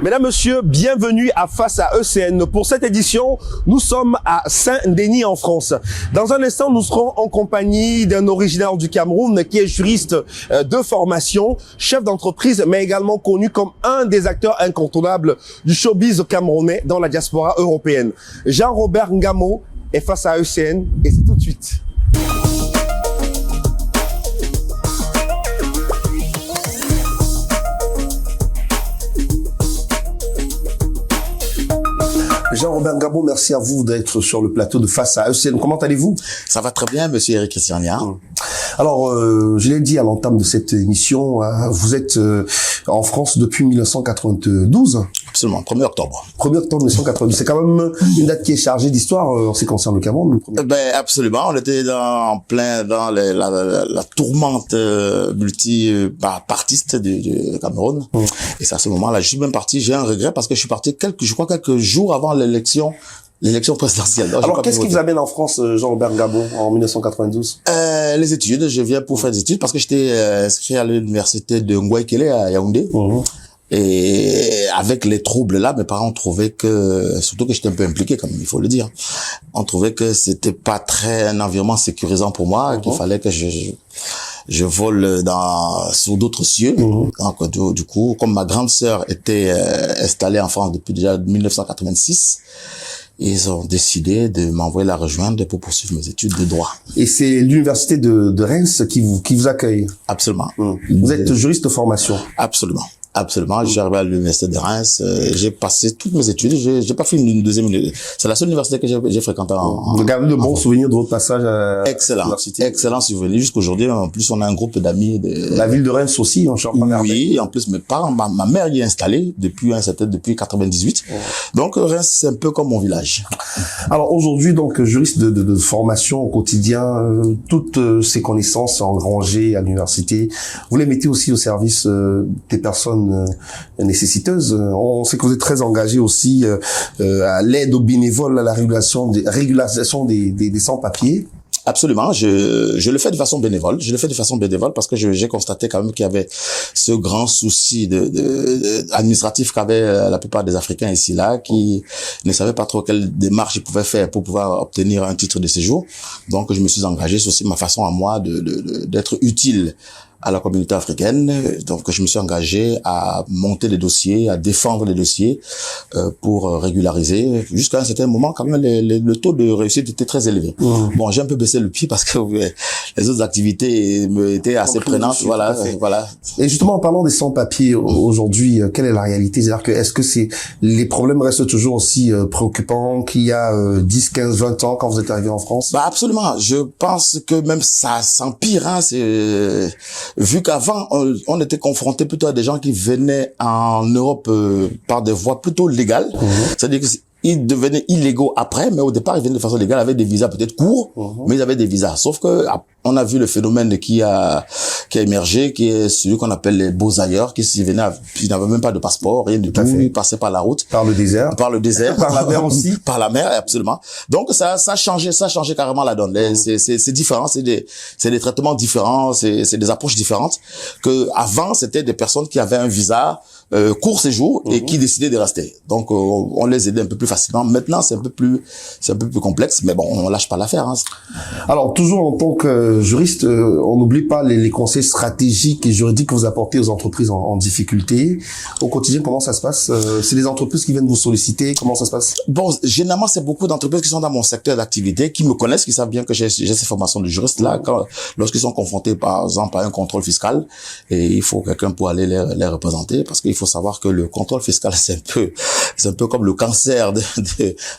Mesdames, Messieurs, bienvenue à Face à ECN. Pour cette édition, nous sommes à Saint-Denis en France. Dans un instant, nous serons en compagnie d'un originaire du Cameroun qui est juriste de formation, chef d'entreprise, mais également connu comme un des acteurs incontournables du showbiz camerounais dans la diaspora européenne. Jean-Robert Ngamo est Face à ECN et c'est tout de suite. Jean-Robert Ngamo, merci à vous d'être sur le plateau de Face à ECN. Comment allez-vous? Ça va très bien, monsieur Eric Christiania. Alors, je l'ai dit à l'entame de cette émission, vous êtes en France depuis 1992. Absolument, 1er octobre. 1er octobre 1992. C'est quand même une date qui est chargée d'histoire en ce qui concerne le Cameroun. Ben, absolument. On était en plein dans la tourmente multi-partiste du Cameroun. Et c'est à ce moment-là, je suis même parti, j'ai un regret parce que je suis parti quelques jours avant l'élection présidentielle. Alors, qu'est-ce qui vous amène en France, Jean-Robert Ngamo, en 1992? Les études. Je viens pour faire des études parce que j'étais inscrit à l'université de Ngouaikele à Yaoundé. Et avec les troubles là, mes parents trouvaient que, surtout que j'étais un peu impliqué, comme il faut le dire, on trouvait que c'était pas un environnement sécurisant pour moi, qu'il fallait que je vole sur d'autres cieux. Donc, du coup, comme ma grande sœur était installée en France depuis déjà 1986, ils ont décidé de m'envoyer la rejoindre pour poursuivre mes études de droit. Et c'est l'université de Reims qui vous accueille? Absolument. Vous êtes juriste de formation? Absolument. Absolument, j'ai arrivé à l'université de Reims, j'ai passé toutes mes études, j'ai pas fait une deuxième université. C'est la seule université que j'ai fréquentée Vous gardez de bons souvenirs de votre passage à l'université? Excellent souvenir. Jusqu'aujourd'hui, en plus, on a un groupe d'amis La ville de Reims aussi, en Champagne. Oui, en plus, mes parents, ma mère y est installée depuis 98. Donc, Reims, c'est un peu comme mon village. Alors, aujourd'hui, donc, juriste de formation au quotidien, toutes ces connaissances engrangées à l'université, vous les mettez aussi au service des personnes nécessiteuses. On sait que vous êtes très engagé aussi à l'aide aux bénévoles, à la régularisation des sans-papiers. Absolument, je le fais de façon bénévole. Je le fais de façon bénévole parce que j'ai constaté quand même qu'il y avait ce grand souci administratif qu'avaient la plupart des Africains ici là, qui ne savaient pas trop quelle démarche ils pouvaient faire pour pouvoir obtenir un titre de séjour. Donc, je me suis engagé. C'est aussi ma façon à moi d'être utile à la communauté africaine. Donc, je me suis engagé à monter les dossiers, à défendre les dossiers pour régulariser. Jusqu'à un certain moment, quand même, le taux de réussite était très élevé. Bon, j'ai un peu baissé le pied parce que les autres activités étaient assez prenantes. Voilà. Et justement, en parlant des sans-papiers, aujourd'hui, quelle est la réalité? C'est-à-dire que est-ce que les problèmes restent toujours aussi préoccupants qu'il y a 10, 15, 20 ans quand vous êtes arrivé en France? Bah, absolument. Je pense que même ça s'empire, hein. Vu qu'avant, on était confronté plutôt à des gens qui venaient en Europe par des voies plutôt légales. C'est-à-dire qu'ils devenaient illégaux après, mais au départ, ils venaient de façon légale avec des visas peut-être courts, mais ils avaient des visas. Sauf que on a vu le phénomène qui a émergé, qui est celui qu'on appelle les beaux ailleurs, qui n'avaient même pas de passeport, rien du tout, ils passaient par la route. Par le désert. Par la mer aussi. Par la mer, absolument. Donc, ça a changé carrément la donne. C'est différent, c'est des traitements différents, c'est des approches différentes que avant, c'était des personnes qui avaient un visa, court séjour et qui décidaient de rester. Donc, on les aidait un peu plus facilement. Maintenant, c'est un peu plus complexe, mais bon, on lâche pas l'affaire, hein. Alors, toujours en tant que juriste, on n'oublie pas les conseils stratégiques et juridiques que vous apportez aux entreprises en difficulté. Au quotidien, comment ça se passe? C'est les entreprises qui viennent vous solliciter? Comment ça se passe? Bon, généralement, c'est beaucoup d'entreprises qui sont dans mon secteur d'activité, qui me connaissent, qui savent bien que j'ai ces formations de juriste là. Lorsqu'ils sont confrontés, par exemple, à un contrôle fiscal, et il faut quelqu'un pour aller les représenter, parce qu'il faut savoir que le contrôle fiscal, c'est un peu comme le cancer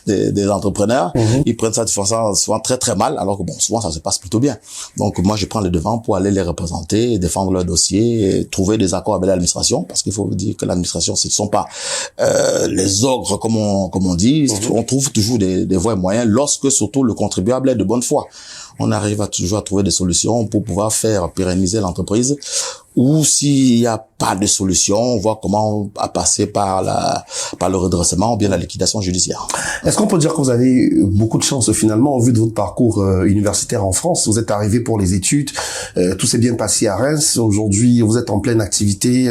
des entrepreneurs. Ils prennent ça de façon souvent très très mal, alors que bon, souvent ça se passe plutôt bien. Donc moi, je prends le devant pour aller les représenter, défendre leur dossier, et trouver des accords avec l'administration, parce qu'il faut dire que l'administration, ce ne sont pas les ogres comme on dit. On trouve toujours des voies et moyens lorsque surtout le contribuable est de bonne foi. On arrive toujours à trouver des solutions pour pouvoir faire pérenniser l'entreprise. Ou s'il n'y a pas de solution, on voit comment passer par le redressement ou bien la liquidation judiciaire. Est-ce qu'on peut dire que vous avez beaucoup de chance finalement, au vu de votre parcours universitaire en France? Vous êtes arrivé pour les études, tout s'est bien passé à Reims. Aujourd'hui, vous êtes en pleine activité.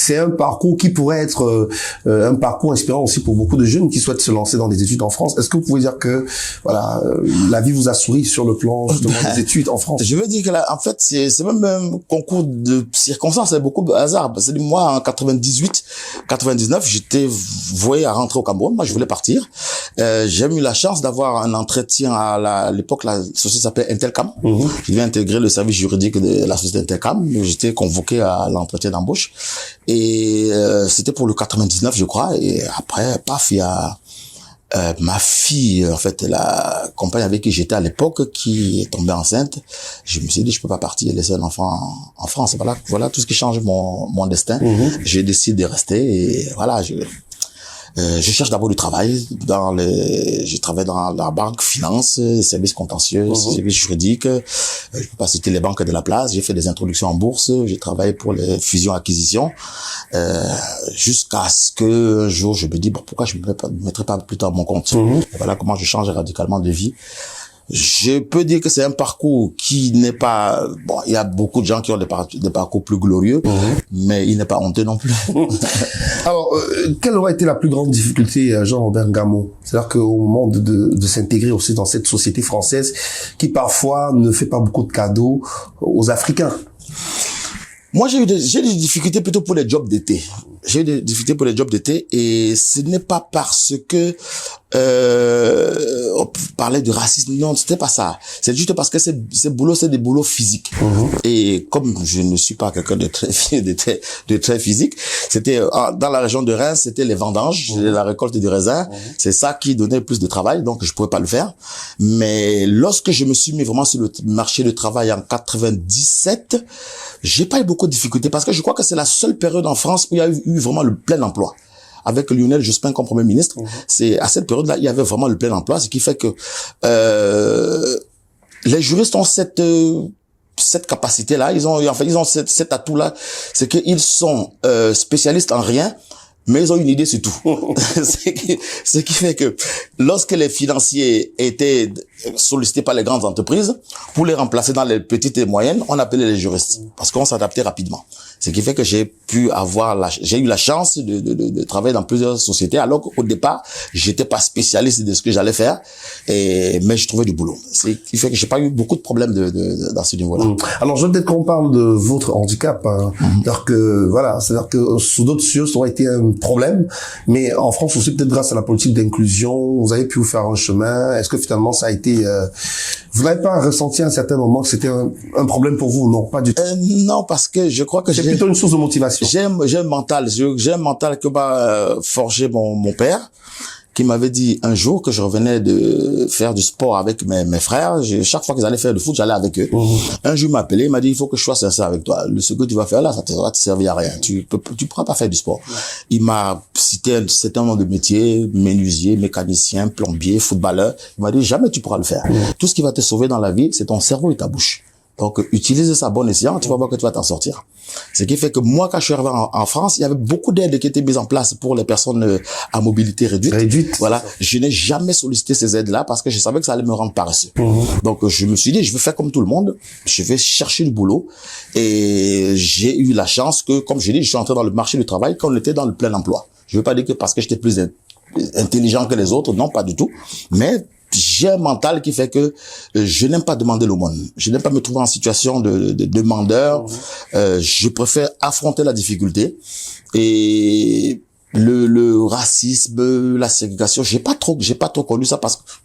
c'est un parcours qui pourrait être un parcours inspirant aussi pour beaucoup de jeunes qui souhaitent se lancer dans des études en France. Est-ce que vous pouvez dire que voilà, la vie vous a souri sur le plan justement des études en France? Je veux dire que là, en fait, c'est même un concours de circonstances, c'est beaucoup de hasard. Parce que moi, en 98, 99, j'étais voué à rentrer au Cameroun. Moi, je voulais partir. J'ai eu la chance d'avoir un entretien à l'époque, la société s'appelait Intelcam. Je devais intégrer le service juridique de la société Intelcam. J'étais convoqué à l'entretien d'embauche. Et c'était pour le 99, je crois. Et après, paf, il y a ma fille, en fait, la compagne avec qui j'étais à l'époque, qui est tombée enceinte. Je me suis dit, je peux pas partir et laisser un enfant en France. Voilà tout ce qui change mon destin. J'ai décidé de rester et voilà, je cherche d'abord du travail je travaille dans la banque, finance, services contentieux, services juridiques. Je peux pas citer les banques de la place. J'ai fait des introductions en bourse. J'ai travaillé pour les fusions-acquisitions, jusqu'à ce que un jour je me dis, bon, pourquoi je me mettrais pas plus tard à mon compte. Et voilà comment je change radicalement de vie. Je peux dire que c'est un parcours qui n'est pas, bon, il y a beaucoup de gens qui ont des parcours plus glorieux, mais il n'est pas honteux non plus. Alors, quelle aurait été la plus grande difficulté, Jean-Robert Ngamo? C'est-à-dire qu'au moment de s'intégrer aussi dans cette société française qui parfois ne fait pas beaucoup de cadeaux aux Africains. Moi, j'ai des difficultés plutôt pour les jobs d'été. J'ai eu des difficultés pour les jobs d'été et ce n'est pas parce que on parlait de racisme. Non, c'était pas ça. C'est juste parce que ces boulots, c'est des boulots physiques. Et comme je ne suis pas quelqu'un de très physique, c'était dans la région de Reims, c'était les vendanges, la récolte du raisin. C'est ça qui donnait plus de travail, donc je pouvais pas le faire. Mais lorsque je me suis mis vraiment sur le marché du travail en 97, j'ai pas eu beaucoup de difficultés parce que je crois que c'est la seule période en France où il y a eu vraiment le plein emploi. Avec Lionel Jospin comme Premier ministre, c'est à cette période-là, il y avait vraiment le plein emploi, ce qui fait que les juristes ont cette capacité-là, ils ont cet atout-là, c'est qu'ils sont spécialistes en rien, mais ils ont une idée sur tout. Ce qui fait que lorsque les financiers étaient sollicités par les grandes entreprises, pour les remplacer dans les petites et moyennes, on appelait les juristes, parce qu'on s'adaptait rapidement. Ce qui fait que j'ai eu la chance de travailler dans plusieurs sociétés, alors qu'au départ, j'étais pas spécialiste de ce que j'allais faire, mais je trouvais du boulot. Ce qui fait que j'ai pas eu beaucoup de problèmes dans ce niveau-là. Alors, je veux peut-être qu'on parle de votre handicap, hein. C'est-à-dire que sous d'autres cieux, ça aurait été un problème, mais en France aussi, peut-être grâce à la politique d'inclusion, vous avez pu vous faire un chemin. Est-ce que finalement, ça a été, vous n'avez pas ressenti à un certain moment que c'était un problème pour vous? Non, pas du tout. Non, parce que je crois que c'est plutôt une source de motivation. J'ai un mental que m'a forgé mon père, qui m'avait dit un jour que je revenais de faire du sport avec mes frères. Chaque fois qu'ils allaient faire du foot, j'allais avec eux. Un jour, il m'a appelé, il m'a dit, il faut que je sois sincère avec toi. Ce que tu vas faire là, ça va te servir à rien. Tu pourras pas faire du sport. Il m'a cité un certain nombre de métiers, menuisier, mécanicien, plombier, footballeur. Il m'a dit, jamais tu pourras le faire. Tout ce qui va te sauver dans la vie, c'est ton cerveau et ta bouche. Donc, utilise ça bon escient, tu vas voir que tu vas t'en sortir. Ce qui fait que moi, quand je suis arrivé en France, il y avait beaucoup d'aides qui étaient mises en place pour les personnes à mobilité réduite. Voilà. Je n'ai jamais sollicité ces aides-là parce que je savais que ça allait me rendre paresseux. Donc, je me suis dit, je vais faire comme tout le monde. Je vais chercher du boulot. Et j'ai eu la chance que, comme je dis, je suis entré dans le marché du travail quand on était dans le plein emploi. Je veux pas dire que parce que j'étais plus intelligent que les autres. Non, pas du tout. Mais, j'ai un mental qui fait que je n'aime pas demander l'aumône. Je n'aime pas me trouver en situation de demandeur. Je préfère affronter la difficulté. Et le racisme, la ségrégation, j'ai pas trop connu ça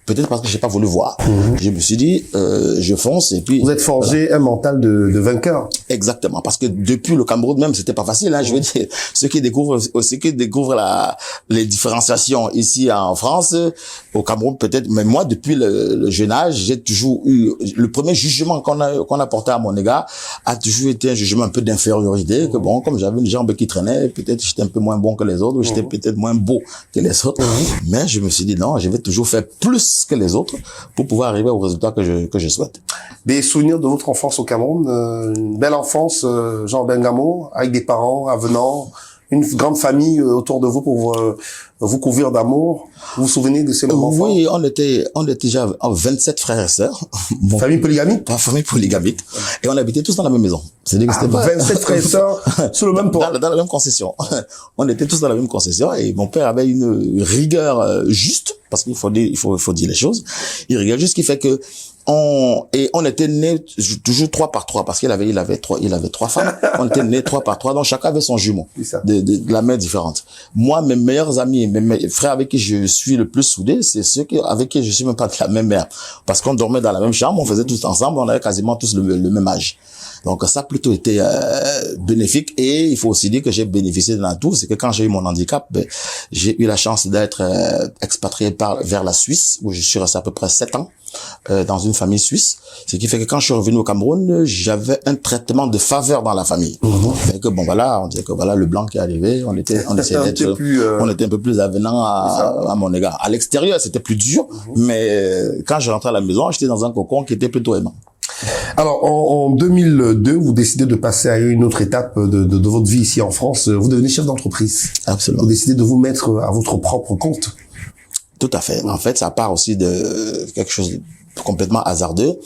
peut-être parce que j'ai pas voulu voir. Je me suis dit, je fonce et puis. Vous êtes forgé un mental de vainqueur. Exactement. Parce que depuis le Cameroun même, c'était pas facile, hein. Je veux dire, ceux qui découvrent les différenciations ici en France, au Cameroun peut-être, mais moi, depuis le jeune âge, j'ai toujours eu, le premier jugement qu'on a porté à mon égard a toujours été un jugement un peu d'infériorité, que bon, comme j'avais une jambe qui traînait, peut-être j'étais un peu moins bon que les autres, j'étais peut-être moins beau que les autres, mais je me suis dit non, je vais toujours faire plus que les autres pour pouvoir arriver au résultat que je souhaite. Des souvenirs de votre enfance au Cameroun, une belle enfance, Jean-Robert Ngamo, avec des parents avenants, une grande famille autour de vous pour vous couvrir d'amour. Vous vous souvenez de ces moments forts? Oui, on était déjà 27 frères et sœurs. Bon. Famille polygamique? Pas famille polygamique. Et on habitait tous dans la même maison. C'est-à-dire que c'était pas 27 frères et sœurs sous le même toit. Dans la même concession. On était tous dans la même concession et mon père avait une rigueur juste, parce qu'il faut dire les choses. Une rigueur juste qui fait que on était nés toujours 3 par 3 parce qu'il avait 3 femmes. On était nés 3 par 3, donc chacun avait son jumeau de la mère différente. Moi, mes meilleurs amis, mes frères avec qui je suis le plus soudé, c'est ceux avec qui je suis même pas de la même mère, parce qu'on dormait dans la même chambre, on faisait tous ensemble, on avait quasiment tous le même âge. Donc ça a plutôt été bénéfique, et il faut aussi dire que j'ai bénéficié d'un tout, c'est que quand j'ai eu mon handicap, j'ai eu la chance d'être expatrié vers la Suisse, où je suis resté à peu près 7 ans. Dans une famille suisse, ce qui fait que quand je suis revenu au Cameroun, j'avais un traitement de faveur dans la famille. Fait que bon voilà, on dirait que voilà le blanc qui est arrivé, on essayait d'être, on était un peu plus avenant à mon égard. À l'extérieur, c'était plus dur, mais quand je rentrais à la maison, j'étais dans un cocon qui était plutôt aimant. Alors, en 2002, vous décidez de passer à une autre étape de votre vie ici en France. Vous devenez chef d'entreprise. Absolument. Vous décidez de vous mettre à votre propre compte. Tout à fait. En fait, ça part aussi de quelque chose de complètement hasardeux.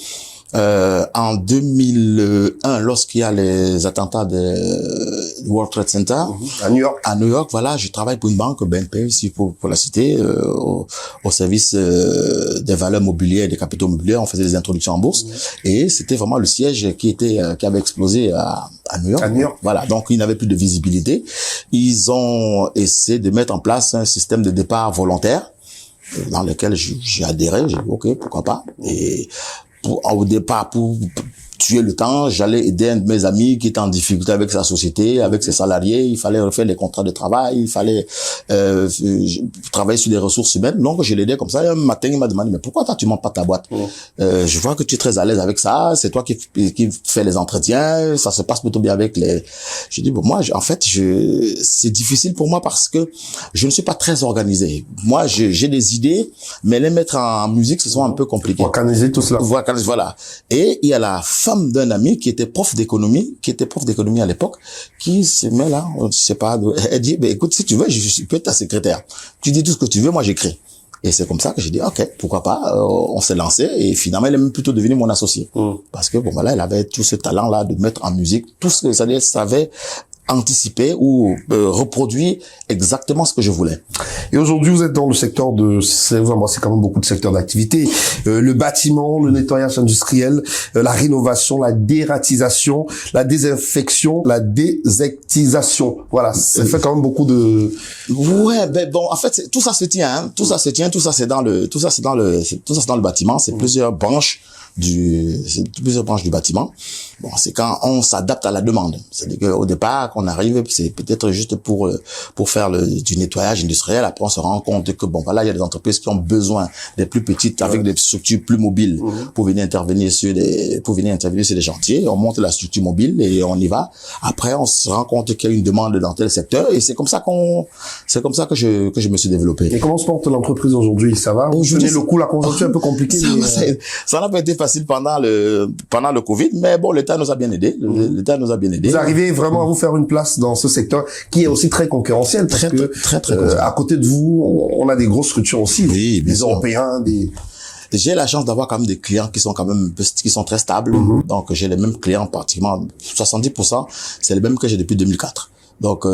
En 2001, lorsqu'il y a les attentats de World Trade Center à New York. À New York, voilà, je travaille pour une banque, BNP, ici pour la cité, au service des valeurs mobilières et des capitaux mobiliers. On faisait des introductions en bourse, et c'était vraiment le siège qui avait explosé à New York. À New York. Voilà, donc ils n'avaient plus de visibilité. Ils ont essayé de mettre en place un système de départ volontaire, dans lequel j'ai adhéré. J'ai dit ok, pourquoi pas. Et au départ, pour tuer le temps, j'allais aider un de mes amis qui était en difficulté avec sa société, avec ses salariés. Il fallait refaire les contrats de travail, il fallait travailler sur les ressources humaines. Donc je l'aidais comme ça. Et un matin, il m'a demandé, mais pourquoi toi tu montes pas ta boîte? Je vois que tu es très à l'aise avec ça, c'est toi qui fais les entretiens, ça se passe plutôt bien avec les... J'ai dit, bon, moi, en fait, c'est difficile pour moi parce que je ne suis pas très organisé. Moi, j'ai des idées, mais les mettre en musique, ce sont un peu compliqué. Organiser tout cela. Voilà. Et il y a la femme d'un ami qui était prof d'économie à l'époque, qui se met là, je sais pas, elle dit, ben écoute, si tu veux, je peux être ta secrétaire. Tu dis tout ce que tu veux, moi j'écris. Et c'est comme ça que j'ai dit, ok, pourquoi pas, on s'est lancé, et finalement elle est même plutôt devenue mon associée. Parce que bon voilà, elle avait tout ce talent-là de mettre en musique, tout ce que ça elle savait anticiper ou reproduire exactement ce que je voulais. Et aujourd'hui, vous êtes dans le secteur c'est quand même beaucoup de secteurs d'activité, le bâtiment, le nettoyage industriel, la rénovation, la dératisation, la désinfection, la désectisation. Voilà, ça fait quand même beaucoup de... Ouais, ben bon, en fait, tout ça se tient, hein. Tout ça c'est dans le bâtiment, c'est plusieurs branches du bâtiment. Bon, c'est quand on s'adapte à la demande. C'est-à-dire qu'au départ, qu'on arrive, c'est peut-être juste pour faire du nettoyage industriel. Après, on se rend compte que bon, voilà, il y a des entreprises qui ont besoin des plus petites, avec des structures plus mobiles, pour venir intervenir sur des chantiers. On monte la structure mobile et on y va. Après, on se rend compte qu'il y a une demande dans tel secteur, et c'est comme ça que je me suis développé. Et comment se porte l'entreprise aujourd'hui? Ça va? Vous tenez le coup, la conjoncture est un peu compliquée. Ça n'a pas été facile pendant le Covid, mais bon, l'État nous a bien aidé. L'État nous a bien aidé. Vous arrivez vraiment à vous faire une place dans ce secteur qui est aussi très concurrentiel, parce que à côté de vous, on a des grosses structures aussi, oui, des Européens, J'ai la chance d'avoir quand même des clients qui sont très stables. Donc j'ai les mêmes clients, pratiquement 70%, c'est les mêmes que j'ai depuis 2004. Donc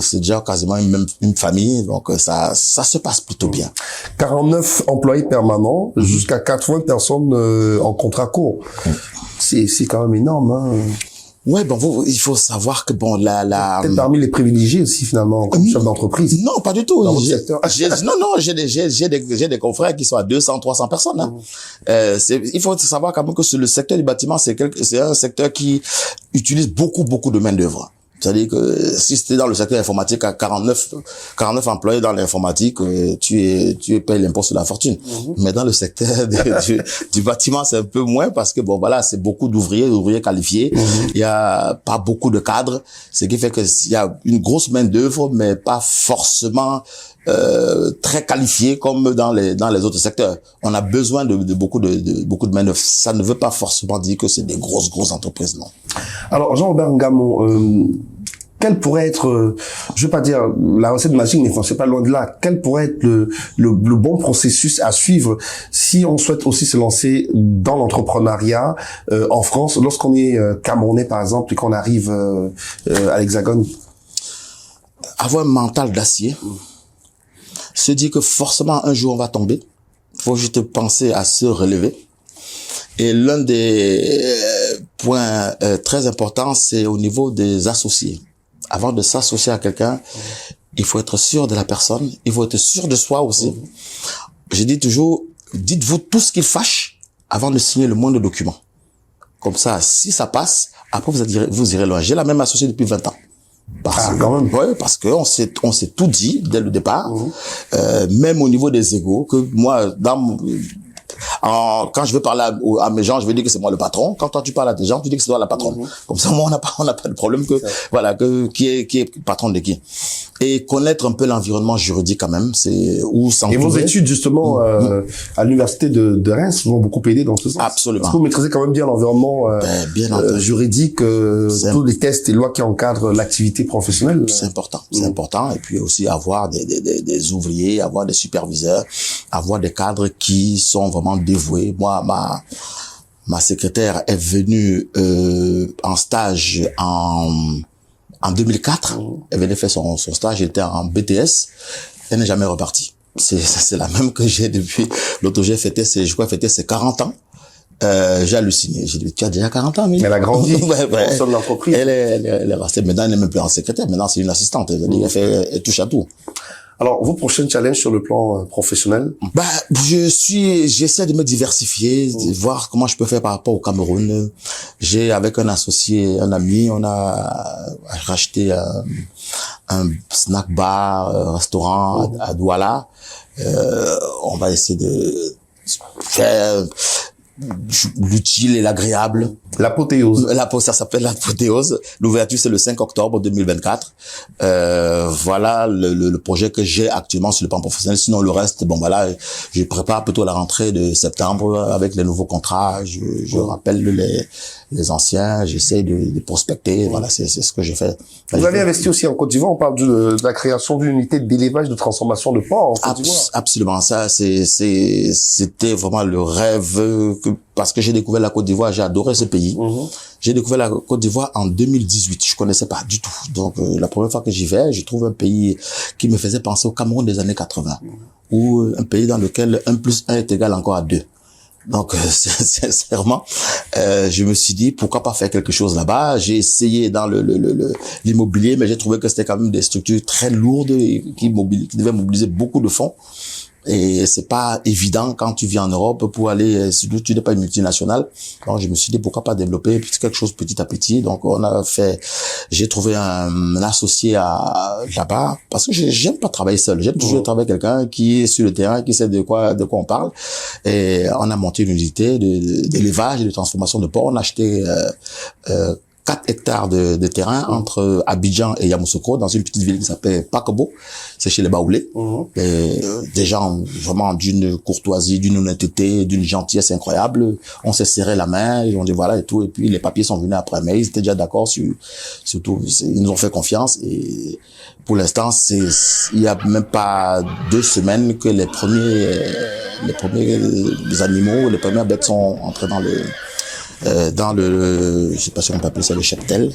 c'est déjà quasiment une famille, donc ça se passe plutôt bien. 49 employés permanents, jusqu'à 80 personnes en contrat court. C'est quand même énorme, hein. Ouais, bon, il faut savoir que bon, peut-être parmi les privilégiés aussi, finalement, comme chef d'entreprise. Non, pas du tout. Dans votre secteur. J'ai des confrères qui sont à 200, 300 personnes, hein. Il faut savoir quand même que le secteur du bâtiment, c'est un secteur qui utilise beaucoup de main d'œuvre. C'est-à-dire que si c'était dans le secteur informatique à 49 employés dans l'informatique, tu payes l'impôt sur la fortune. Mais dans le secteur du bâtiment, c'est un peu moins, parce que bon voilà, c'est beaucoup d'ouvriers qualifiés. Il y a pas beaucoup de cadres, ce qui fait que il y a une grosse main d'œuvre, mais pas forcément très qualifiée comme dans les autres secteurs. On a besoin de beaucoup de main d'œuvre. Ça ne veut pas forcément dire que c'est des grosses entreprises, non. Alors Jean-Robert Ngamon, quel pourrait être, je vais pas dire la recette magique, mais c'est pas loin de là, quel pourrait être le bon processus à suivre si on souhaite aussi se lancer dans l'entrepreneuriat en France, lorsqu'on est Camerounais par exemple et qu'on arrive à l'Hexagone? Avoir un mental d'acier, se dire que forcément un jour on va tomber, faut juste penser à se relever. Et l'un des points très importants, c'est au niveau des associés. Avant de s'associer à quelqu'un, il faut être sûr de la personne, il faut être sûr de soi aussi. Je dis toujours, dites-vous tout ce qui fâche avant de signer le moindre document. Comme ça, si ça passe, après vous irez loin. J'ai la même associée depuis 20 ans. Quand même. Ouais, parce que on s'est tout dit dès le départ, même au niveau des égos, que moi, quand je veux parler à mes gens, je vais dire que c'est moi le patron. Quand toi tu parles à tes gens, tu dis que c'est toi la patronne. Comme ça, moi, on n'a pas de problème qui est patron de qui. Et connaître un peu l'environnement juridique quand même, c'est où s'entourer. Et vos études, justement, à l'université de Reims vous ont beaucoup aidé dans ce sens. Absolument. Parce que vous maîtrisez quand même bien l'environnement juridique, tous les tests et lois qui encadrent l'activité professionnelle. C'est important, c'est important. Et puis aussi avoir des ouvriers, avoir des superviseurs, avoir des cadres qui sont vraiment dévoués. Moi, ma secrétaire est venue en stage en 2004. Elle venait faire son stage, elle était en BTS. Elle n'est jamais repartie. C'est la même que j'ai depuis. L'autre jour, je crois, fêté ses 40 ans. J'ai halluciné. J'ai dit, tu as déjà 40 ans, mais elle a grandi. ouais. Au sein de l'entreprise. Elle est restée. Maintenant, elle n'est même plus en secrétaire. Maintenant, c'est une assistante. Elle touche à tout. Alors, vos prochains challenges sur le plan professionnel? J'essaie de me diversifier, de voir comment je peux faire par rapport au Cameroun. Avec un associé, un ami, on a racheté un snack bar, restaurant à Douala. On va essayer de faire l'utile et l'agréable. L'apothéose. Ça s'appelle l'apothéose. L'ouverture, c'est le 5 octobre 2024. Voilà le projet que j'ai actuellement sur le plan professionnel. Sinon, le reste, je prépare plutôt la rentrée de septembre avec les nouveaux contrats. Je rappelle les anciens. J'essaie de prospecter. Voilà, c'est ce que j'ai fait. Vous avez investi aussi en Côte d'Ivoire. On parle de la création d'une unité d'élevage, de transformation de porc en Côte d'Ivoire. Absolument. Ça, c'était vraiment le rêve parce que j'ai découvert la Côte d'Ivoire, j'ai adoré ce pays. J'ai découvert la Côte d'Ivoire en 2018, je connaissais pas du tout. Donc la première fois que j'y vais, je trouve un pays qui me faisait penser au Cameroun des années 80, ou un pays dans lequel 1 + 1 est égal encore à 2. Donc sincèrement, je me suis dit pourquoi pas faire quelque chose là-bas. J'ai essayé dans l'immobilier, mais j'ai trouvé que c'était quand même des structures très lourdes et qui devaient mobiliser beaucoup de fonds. Et c'est pas évident quand tu vis en Europe pour aller, surtout tu n'es pas une multinationale. Donc je me suis dit pourquoi pas développer quelque chose petit à petit. Donc j'ai trouvé un associé là-bas parce que j'aime pas travailler seul. J'aime toujours travailler avec quelqu'un qui est sur le terrain, qui sait de quoi on parle. Et on a monté une unité d'élevage et de transformation de porc. On a acheté 4 hectares de terrain entre Abidjan et Yamoussoukro dans une petite ville qui s'appelle Pakobo. C'est chez les Baoulés. Et des gens vraiment d'une courtoisie, d'une honnêteté, d'une gentillesse incroyable. On s'est serré la main, ils ont dit voilà et tout. Et puis les papiers sont venus après. Mais ils étaient déjà d'accord sur tout. Ils nous ont fait confiance. Et pour l'instant, il y a même pas 2 semaines que les premiers animaux, les premières bêtes sont entrées dans le, je sais pas si on peut appeler ça le cheptel.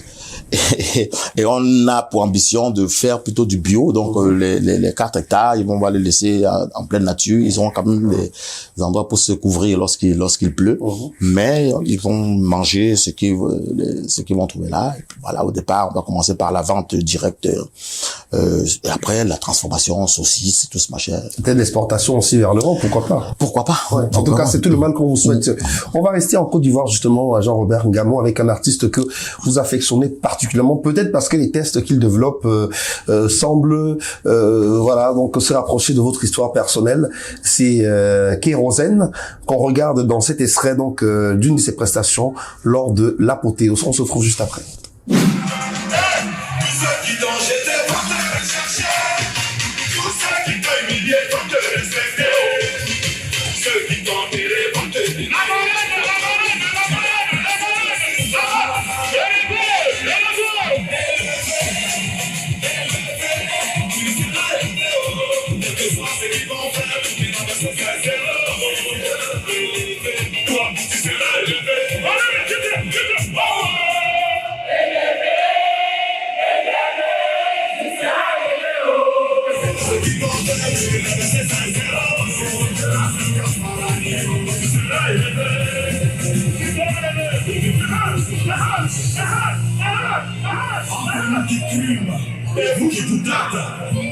Et on a pour ambition de faire plutôt du bio. Donc, les 4 hectares, on va les laisser en pleine nature. Ils auront quand même des endroits pour se couvrir lorsqu'il pleut. Mais ils vont manger ce qu'ils vont trouver là. Et puis voilà, au départ, on va commencer par la vente directe. Et après, la transformation, saucisses, tout ce machin. Peut-être l'exportation aussi vers l'Europe, pourquoi pas? Pourquoi pas? Ouais, en tout cas, c'est tout le mal qu'on vous souhaite. On va rester en Côte d'Ivoire, justement, à Jean-Robert Ngamou, avec un artiste que vous affectionnez particulièrement, peut-être parce que les textes qu'il développe semblent, donc se rapprocher de votre histoire personnelle. C'est Kérosène qu'on regarde dans cet extrait donc d'une de ses prestations lors de l'apothéose. On se retrouve juste après. Entre nous qui crime et vous qui vous tâte,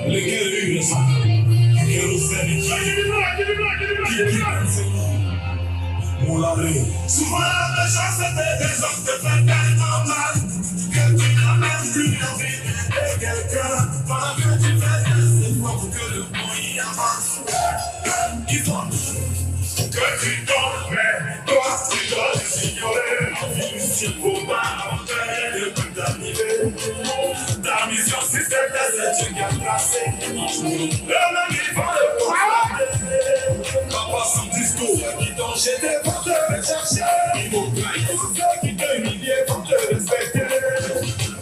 lesquels hurlent ça, kérosène et qui mon lavé. Souvent les gens c'était des hommes de fait tellement mal que tu n'as même plus envie d'aider quelqu'un. Pendant que tu fais c'est pour que le monde y avance. Il faut que tu tombes, mais toi tu dois les ignorer. S'il faut pas entrer de tout d'arriver. Ta mission si c'était tu gardes tracé. Le même il va le comprendre. Papa sans discours qui t'ont jeté pour te chercher. Ils vont plaindre tous ceux qui t'ont humilié pour te respecter.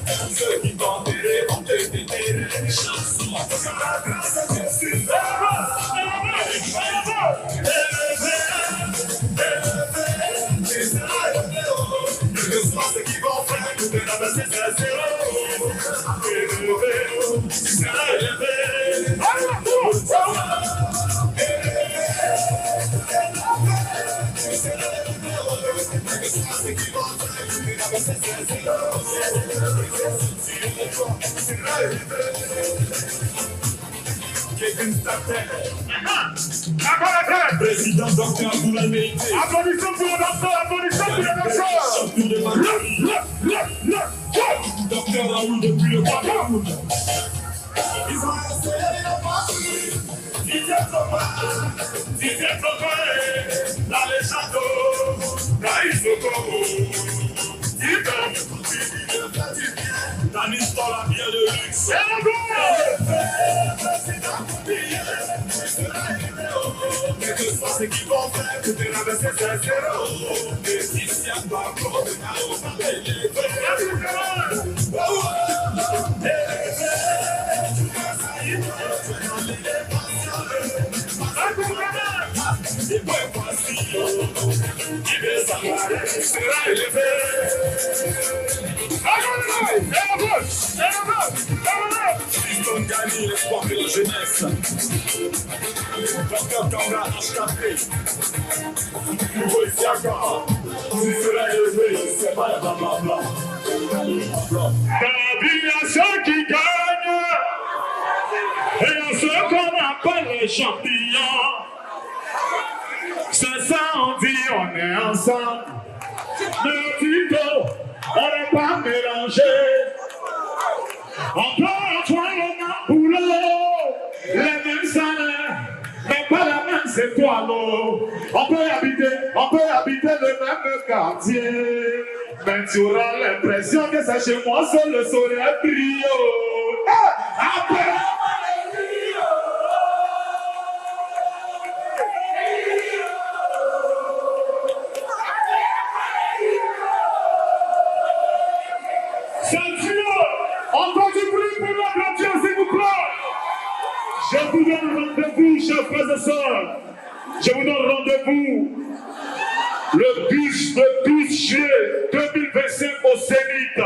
Tous ceux qui t'ont enterré vont te déterrer. Chansons, parce que la grâce est une suite. C'est qui vont faire tout de la base c'est zéro. C'est élevé. Kevin Staten. Président docteur vous la méritez. Applaudissons pour le docteur, applaudissons pour le docteur. Champion de Magali. Docteur Raoul depuis le Cameroun. Ils ont essayé de passer. Didier Topé, dans les châteaux, Naïs Okoro. Tanis dans la bière de luxe. Mais que ça c'est qui vont faire que t'es la baisse c'est zéro. Et si c'est un barco de Nao, ça va élever. Et puis voici, qui veut savoir, sera élevé. Fiston Gani, l'espoir de la jeunesse. Docteur Kanga, HKP. Nouveau Isiaka. Si sera élevé, c'est pas la blablabla. Ceux qui gagnent et à ceux qu'on appelle les champions. C'est ça, on dit, on est ensemble. Le tuto, on n'est pas mélangé. On peut avoir le même boulot, les mêmes salaires, mais pas la même étoile. On peut habiter le même quartier. Mais tu auras l'impression que c'est chez moi seul le soleil brille. Après encore du bruit pour l'applaudir, s'il vous plaît. Je vous donne rendez-vous, chers frères et sœurs. Je vous donne rendez-vous le 12 juillet 2025 au Zénith.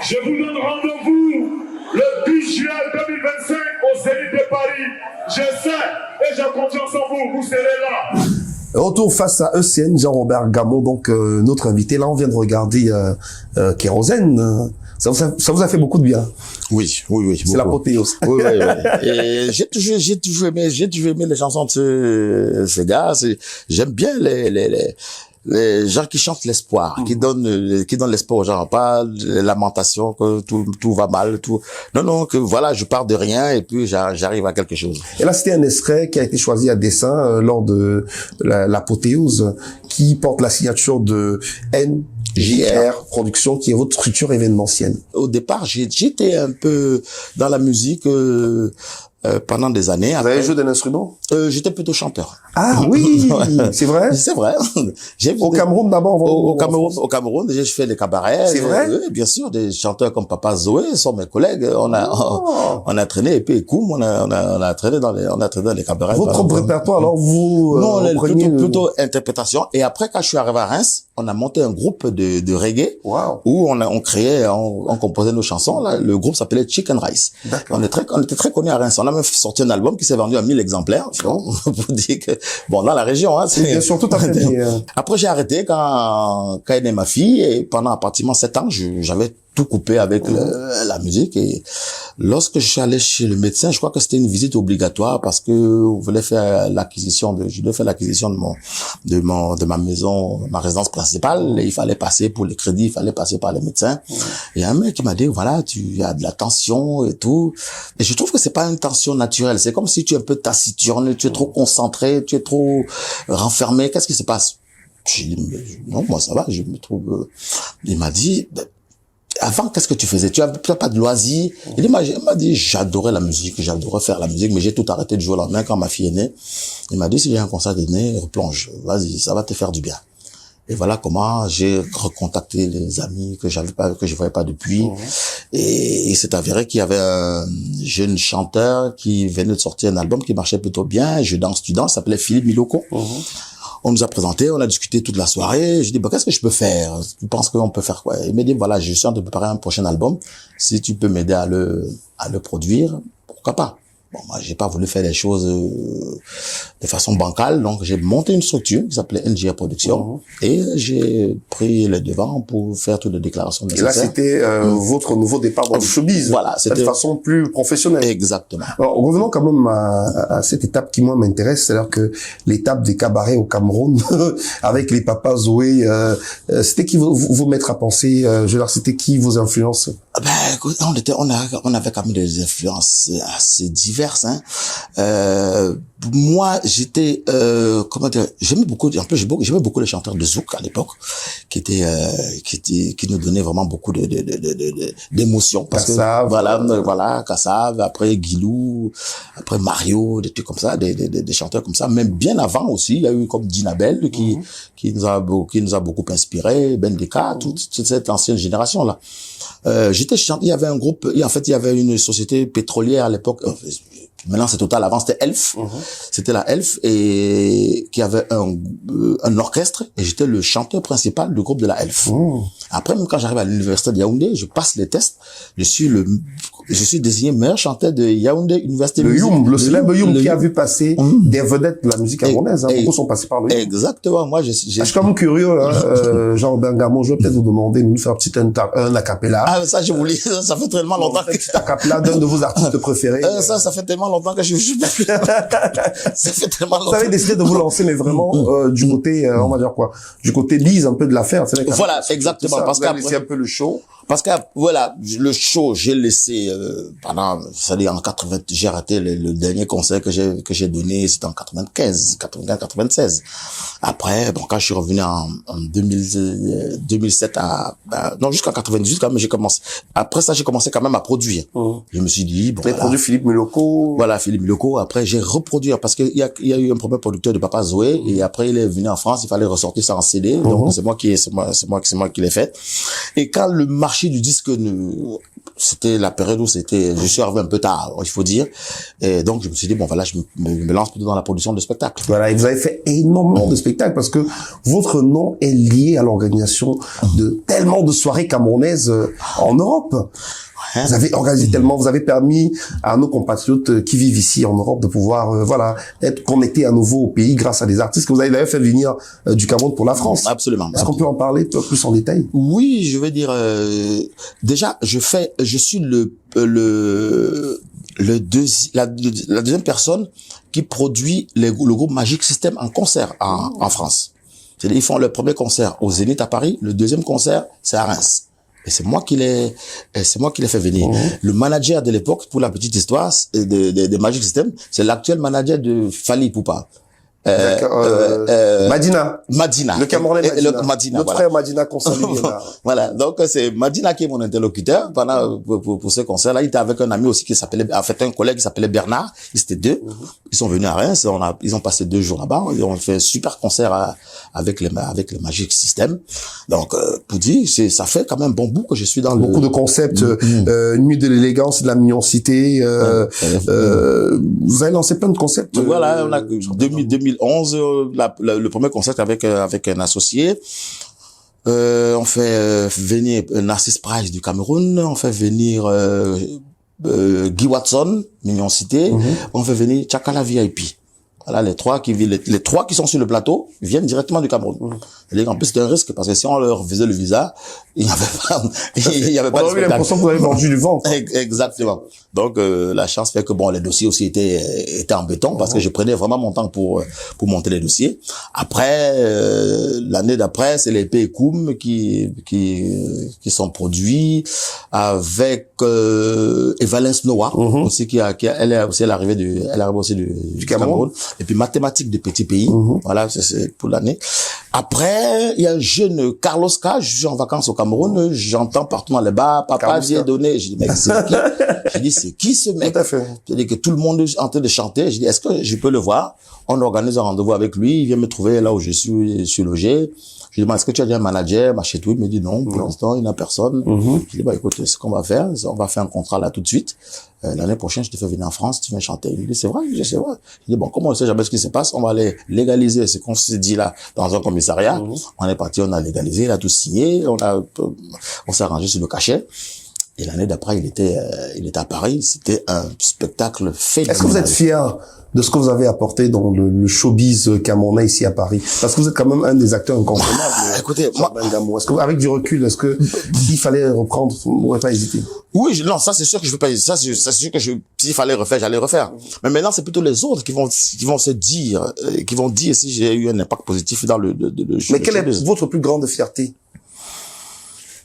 Je vous donne rendez-vous le 12 juillet 2025 au Zénith de Paris. Je sais et j'ai confiance en vous, vous serez là. Retour face à ECN, Jean-Robert Gamon, donc notre invité. Là, on vient de regarder Kérosène. Ça vous a fait beaucoup de bien. Oui. C'est l'apothéose. Oui. Et j'ai toujours aimé les chansons de ces gars. J'aime bien les gens qui chantent l'espoir, qui donnent l'espoir aux gens, pas les lamentations que tout va mal, tout. Non, que voilà, je pars de rien et puis j'arrive à quelque chose. Et là, c'était un extrait qui a été choisi à dessein lors de l'apothéose, qui porte la signature de NJR Production, qui est votre structure événementielle. Au départ, j'étais un peu dans la musique pendant des années. Vous avez joué d'un instrument? J'étais plutôt chanteur. Ah oui, c'est vrai? C'est vrai. Au Cameroun d'abord? Au Cameroun, j'ai fait des cabarets. C'est vrai? Oui, bien sûr, des chanteurs comme Papa Zoé sont mes collègues. On a traîné, et puis Koum, on a traîné dans les cabarets. Votre répertoire, alors vous, non, plutôt interprétation. Et après, quand je suis arrivé à Reims, on a monté un groupe de reggae. Wow. Où on composait nos chansons, là. Le groupe s'appelait Chicken Rice. D'accord. On était très connus à Reims. On a même sorti un album qui s'est vendu à 1000 exemplaires. Bon, pour dire que, bon, dans la région, hein, c'est... Bien sûr, tout à fait. Après, j'ai arrêté quand elle est née ma fille, et pendant pratiquement 7 ans, j'avais tout coupé avec la musique. Et lorsque je suis allé chez le médecin, je crois que c'était une visite obligatoire parce que on voulait faire je devais faire l'acquisition de ma maison, ma résidence principale, et il fallait passer pour les crédits, il fallait passer par les médecins. Et un mec qui m'a dit, voilà, tu as de la tension et tout. Et je trouve que c'est pas une tension naturelle. C'est comme si tu es un peu taciturne, tu es trop concentré, tu es trop renfermé. Qu'est-ce qui se passe? J'ai dit, non, moi ça va, je me trouve... Il m'a dit, avant, qu'est-ce que tu faisais? Tu as pas de loisirs? Il m'a dit, j'adorais la musique, j'adorais faire la musique, mais j'ai tout arrêté de jouer au lendemain quand ma fille est née. Il m'a dit, si j'ai un concert de nez, replonge. Vas-y, ça va te faire du bien. Et voilà comment j'ai recontacté les amis que je voyais pas depuis. Et il s'est avéré qu'il y avait un jeune chanteur qui venait de sortir un album qui marchait plutôt bien. Je danse, tu danses, s'appelait Philippe Miloko. On nous a présenté, on a discuté toute la soirée. J'ai dit, qu'est-ce que je peux faire? Tu penses qu'on peut faire quoi? Il m'a dit, voilà, je suis en train de préparer un prochain album. Si tu peux m'aider à le produire, pourquoi pas? Bon, moi, j'ai pas voulu faire les choses de façon bancale, donc j'ai monté une structure qui s'appelait NGR Production et j'ai pris le devant pour faire toutes les déclarations nécessaires. Et là, c'était votre nouveau départ dans le showbiz. Voilà, c'était de façon plus professionnelle. Exactement. Alors, revenons quand même à cette étape qui moi m'intéresse, c'est-à-dire que l'étape des cabarets au Cameroun avec les papas Zoé, c'était qui vous mettre à penser, c'était qui vos influences? Ben, écoute, on avait quand même des influences assez diverses, hein. Moi, j'étais, comment dire, j'aimais beaucoup les chanteurs de zouk à l'époque, qui nous donnaient vraiment beaucoup d'émotions. Parce Kassav, que, voilà, Kassav, après Guilou, après Mario, des trucs comme ça, des chanteurs comme ça. Même bien avant aussi, il y a eu comme Dinabel, qui nous a beaucoup inspiré, Bendeka, toute cette ancienne génération-là. Il y avait un groupe, en fait, il y avait une société pétrolière à l'époque, maintenant c'est Total, avant c'était Elf, c'était la Elf, et qui avait un orchestre, et j'étais le chanteur principal du groupe de la Elf. Après, même quand j'arrive à l'université de Yaoundé, je passe les tests, je suis désigné meilleur chanteur de Yaoundé Université. Le célèbre Youm qui a vu passer des vedettes de la musique camerounaise, beaucoup sont passés par le Youm. Exactement, moi je suis quand même curieux, Jean Bengamon, je vais peut-être vous demander de nous faire un a cappella. Ah, ça je voulais, ça fait tellement longtemps que... Un a cappella d'un de vos artistes préférés. Ça fait tellement longtemps que je ça fait tellement longtemps. Vous avez décidé de vous lancer, mais vraiment, du côté, on va dire quoi, du côté bise un peu de l'affaire. Voilà, exactement. Parce qu'après, c'est un peu le show. Parce que, voilà, le show, j'ai laissé, c'est-à-dire en 80, j'ai raté le dernier concert que j'ai donné, c'était en 96. Après, bon, quand je suis revenu en 2007 jusqu'en 98 quand même, j'ai commencé. Après ça, j'ai commencé quand même à produire. Je me suis dit, bon. Vous avez produit Philippe Miloko. Voilà, Philippe Miloko. Après, j'ai reproduit, parce qu'il y a eu un premier producteur de Papa Zoé, et après, il est venu en France, il fallait ressortir ça en CD. Donc, c'est moi qui l'ai fait. Et quand le marché du disque, c'était la période où je suis arrivé un peu tard, il faut dire. Et donc, je me suis dit, bon, voilà, je me lance plutôt dans la production de spectacles. Voilà, et vous avez fait énormément de spectacles parce que votre nom est lié à l'organisation de tellement de soirées camerounaises en Europe. Vous avez organisé tellement, vous avez permis à nos compatriotes qui vivent ici en Europe de pouvoir, être connectés à nouveau au pays grâce à des artistes que vous avez d'ailleurs fait venir du Cameroun pour la France. Absolument. Est-ce qu'on peut en parler un peu plus en détail? Oui, je vais dire, déjà, je suis la deuxième personne qui produit le groupe Magic System en concert en France. C'est-à-dire, ils font le premier concert au Zénith à Paris, le deuxième concert, c'est à Reims. Et c'est moi qui l'ai fait venir. Le manager de l'époque, pour la petite histoire, de Magic System, c'est l'actuel manager de Fally Ipupa. Madina. Le Camerounais Madina. Notre frère Madina qu'on salue. Voilà. Donc, c'est Madina qui est mon interlocuteur pour ce concert-là. Il était avec un ami aussi un collègue qui s'appelait Bernard. Ils étaient deux. Ils sont venus à Reims. Ils ont passé 2 jours là-bas. Ils ont fait un super concert avec le Magic System. Donc, pour dire, ça fait quand même un bon bout que je suis dans beaucoup de concepts, nuit de l'élégance, de la mignoncité, vous avez lancé plein de concepts. Voilà, on a 2011, le premier concert avec un associé. On fait venir Narcisse Price du Cameroun, on fait venir Guy Watson, Mignon Cité, on fait venir Tchakala VIP. Voilà, les trois qui sont sur le plateau viennent directement du Cameroun. C'est-à-dire qu'en plus, c'est un risque parce que si on leur faisait le visa, il n'y avait pas, de On a eu l'impression que vous avez vendu du ventre. Exactement. Donc, la chance fait que bon, les dossiers aussi étaient en béton parce que je prenais vraiment mon temps pour monter les dossiers. Après, l'année d'après, c'est les P-Koum qui sont produits avec, Evalence Noah, aussi elle est aussi l'arrivée du Cameroun. Et puis mathématiques de petits pays. Voilà, c'est pour l'année. Après, il y a un jeune Carlos K. Je suis en vacances au Cameroun. J'entends partout dans les bars, papa vient donner. Je dis, mais c'est qui? Je dis, c'est qui ce mec? Tout à fait. Je dis que tout le monde est en train de chanter. Je dis, est-ce que je peux le voir? On organise un rendez-vous avec lui. Il vient me trouver là où je suis logé. Je lui demande, est-ce que tu as déjà un manager, machin tout? Il me dit non, pour l'instant, il n'y a personne. Je dis, bah, écoute, ce qu'on va faire, on va faire un contrat là tout de suite. L'année prochaine, je te fais venir en France, tu viens chanter. Il me dit, c'est vrai? Je dis, c'est vrai. Je dis, bon, comment on sait jamais ce qui se passe? On va aller légaliser ce qu'on s'est dit là, dans un commissariat. On est parti, on a légalisé, il a tout signé, on s'est arrangé sur le cachet. Et l'année d'après, il était à Paris. C'était un spectacle phénoménal. Est-ce que vous êtes fier de ce que vous avez apporté dans le showbiz camerounais ici à Paris? Parce que vous êtes quand même un des acteurs incontournables. Écoutez, moi, est-ce que, avec du recul, est-ce que s'il fallait reprendre, vous n'aurez pas hésité? Oui, non, ça c'est sûr que je veux pas hésiter. Ça c'est sûr que s'il fallait refaire, j'allais refaire. Mais maintenant, c'est plutôt les autres qui vont se dire, qui vont dire si j'ai eu un impact positif dans le Mais quelle est votre plus grande fierté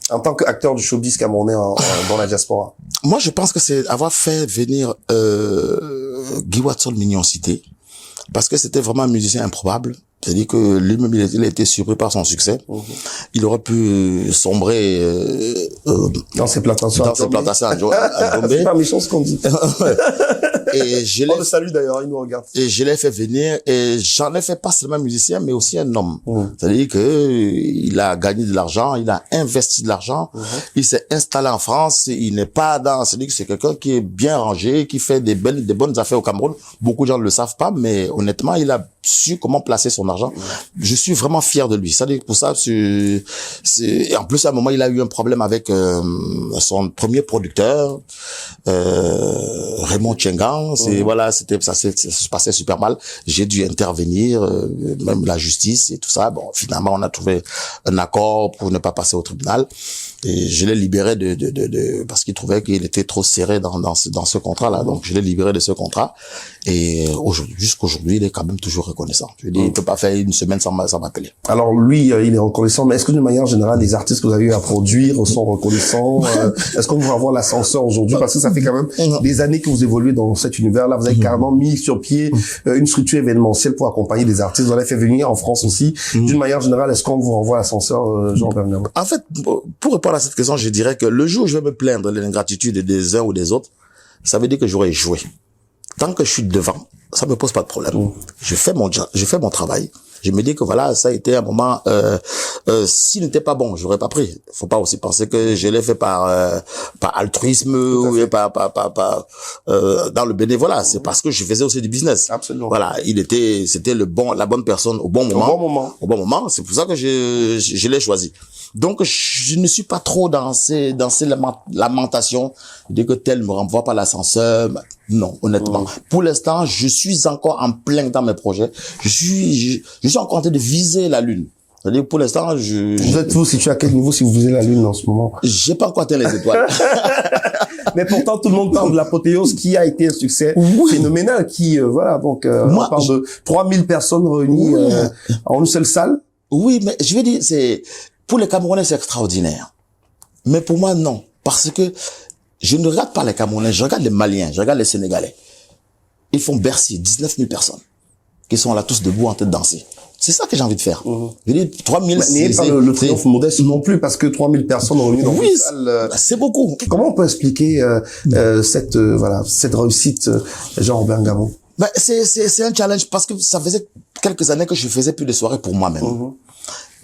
en tant qu'acteur du showbiz camerounais dans la diaspora? Moi, je pense que c'est avoir fait venir Guy Watson Mignon Cité, parce que c'était vraiment un musicien improbable. C'est-à-dire que lui-même, il a été surpris par son succès. Il aurait pu sombrer dans ses plantations à Djombe. C'est pas méchant ce qu'on dit. Et on le salue d'ailleurs, il nous regarde. Et je l'ai fait venir, et j'en ai fait pas seulement musicien, mais aussi un homme. C'est-à-dire que il a gagné de l'argent, il a investi de l'argent, il s'est installé en France, il n'est pas c'est-à-dire que c'est quelqu'un qui est bien rangé, qui fait des bonnes affaires au Cameroun. Beaucoup de gens ne le savent pas, mais honnêtement, il a su comment placer son argent. Je suis vraiment fier de lui. C'est-à-dire que pour ça, et en plus, à un moment, il a eu un problème avec son premier producteur, Raymond Tchengan. Voilà, ça se passait super mal. J'ai dû intervenir, même la justice et tout ça. Bon, finalement, on a trouvé un accord pour ne pas passer au tribunal. Et je l'ai libéré parce qu'il trouvait qu'il était trop serré dans ce contrat-là. Donc, je l'ai libéré de ce contrat. Et jusqu'aujourd'hui, il est quand même toujours reconnaissant. Je veux dire, il peut pas faire une semaine sans m'appeler. Alors, lui, il est reconnaissant. Mais est-ce que d'une manière générale, les artistes que vous avez eu à produire sont reconnaissants? Est-ce qu'on va avoir l'ascenseur aujourd'hui? Parce que ça fait quand même des années que vous évoluez dans cet univers-là. Vous avez carrément mis sur pied une structure événementielle pour accompagner des artistes. Vous en avez fait venir en France aussi. D'une manière générale, est-ce qu'on vous renvoie l'ascenseur, Jean-Bernard? En fait, pour répondre à cette question, je dirais que le jour où je vais me plaindre de l'ingratitude des uns ou des autres, ça veut dire que j'aurais échoué. Tant que je suis devant, ça me pose pas de problème. Je fais mon travail. Je me dis que voilà, ça a été un moment, s'il n'était pas bon, j'aurais pas pris. Faut pas aussi penser que je l'ai fait par altruisme ou dans le bénévolat. C'est parce que je faisais aussi du business. Absolument. Voilà, c'était la bonne personne au bon moment. C'est pour ça que je l'ai choisi. Donc, je ne suis pas trop dans ces lamentations. Dès que tel me renvoie par l'ascenseur, non, honnêtement. Pour l'instant, je suis encore en plein dans mes projets. Je suis encore en train de viser la Lune. C'est-à-dire, pour l'instant, Vous êtes vous situé à quel niveau si vous visez la Lune en ce moment? J'ai pas encore atteint les étoiles. Mais pourtant, tout le monde parle de l'apothéose qui a été un succès phénoménal, voilà, donc, on parle de 3000 personnes réunies en une seule salle. Oui, mais je veux dire, pour les Camerounais, c'est extraordinaire. Mais pour moi, non. Parce que je ne regarde pas les Camerounais, je regarde les Maliens, je regarde les Sénégalais. Ils font Bercy, 19 000 personnes qui sont là tous debout en train de danser. C'est ça que j'ai envie de faire. Je veux dire, 3000... N'ayez pas le triomphe modeste non plus, parce que 3000 personnes réunies dans une salle... c'est beaucoup. Comment on peut expliquer cette réussite, Jean-Robert Ngabon? C'est un challenge parce que ça faisait quelques années que je faisais plus de soirées pour moi-même.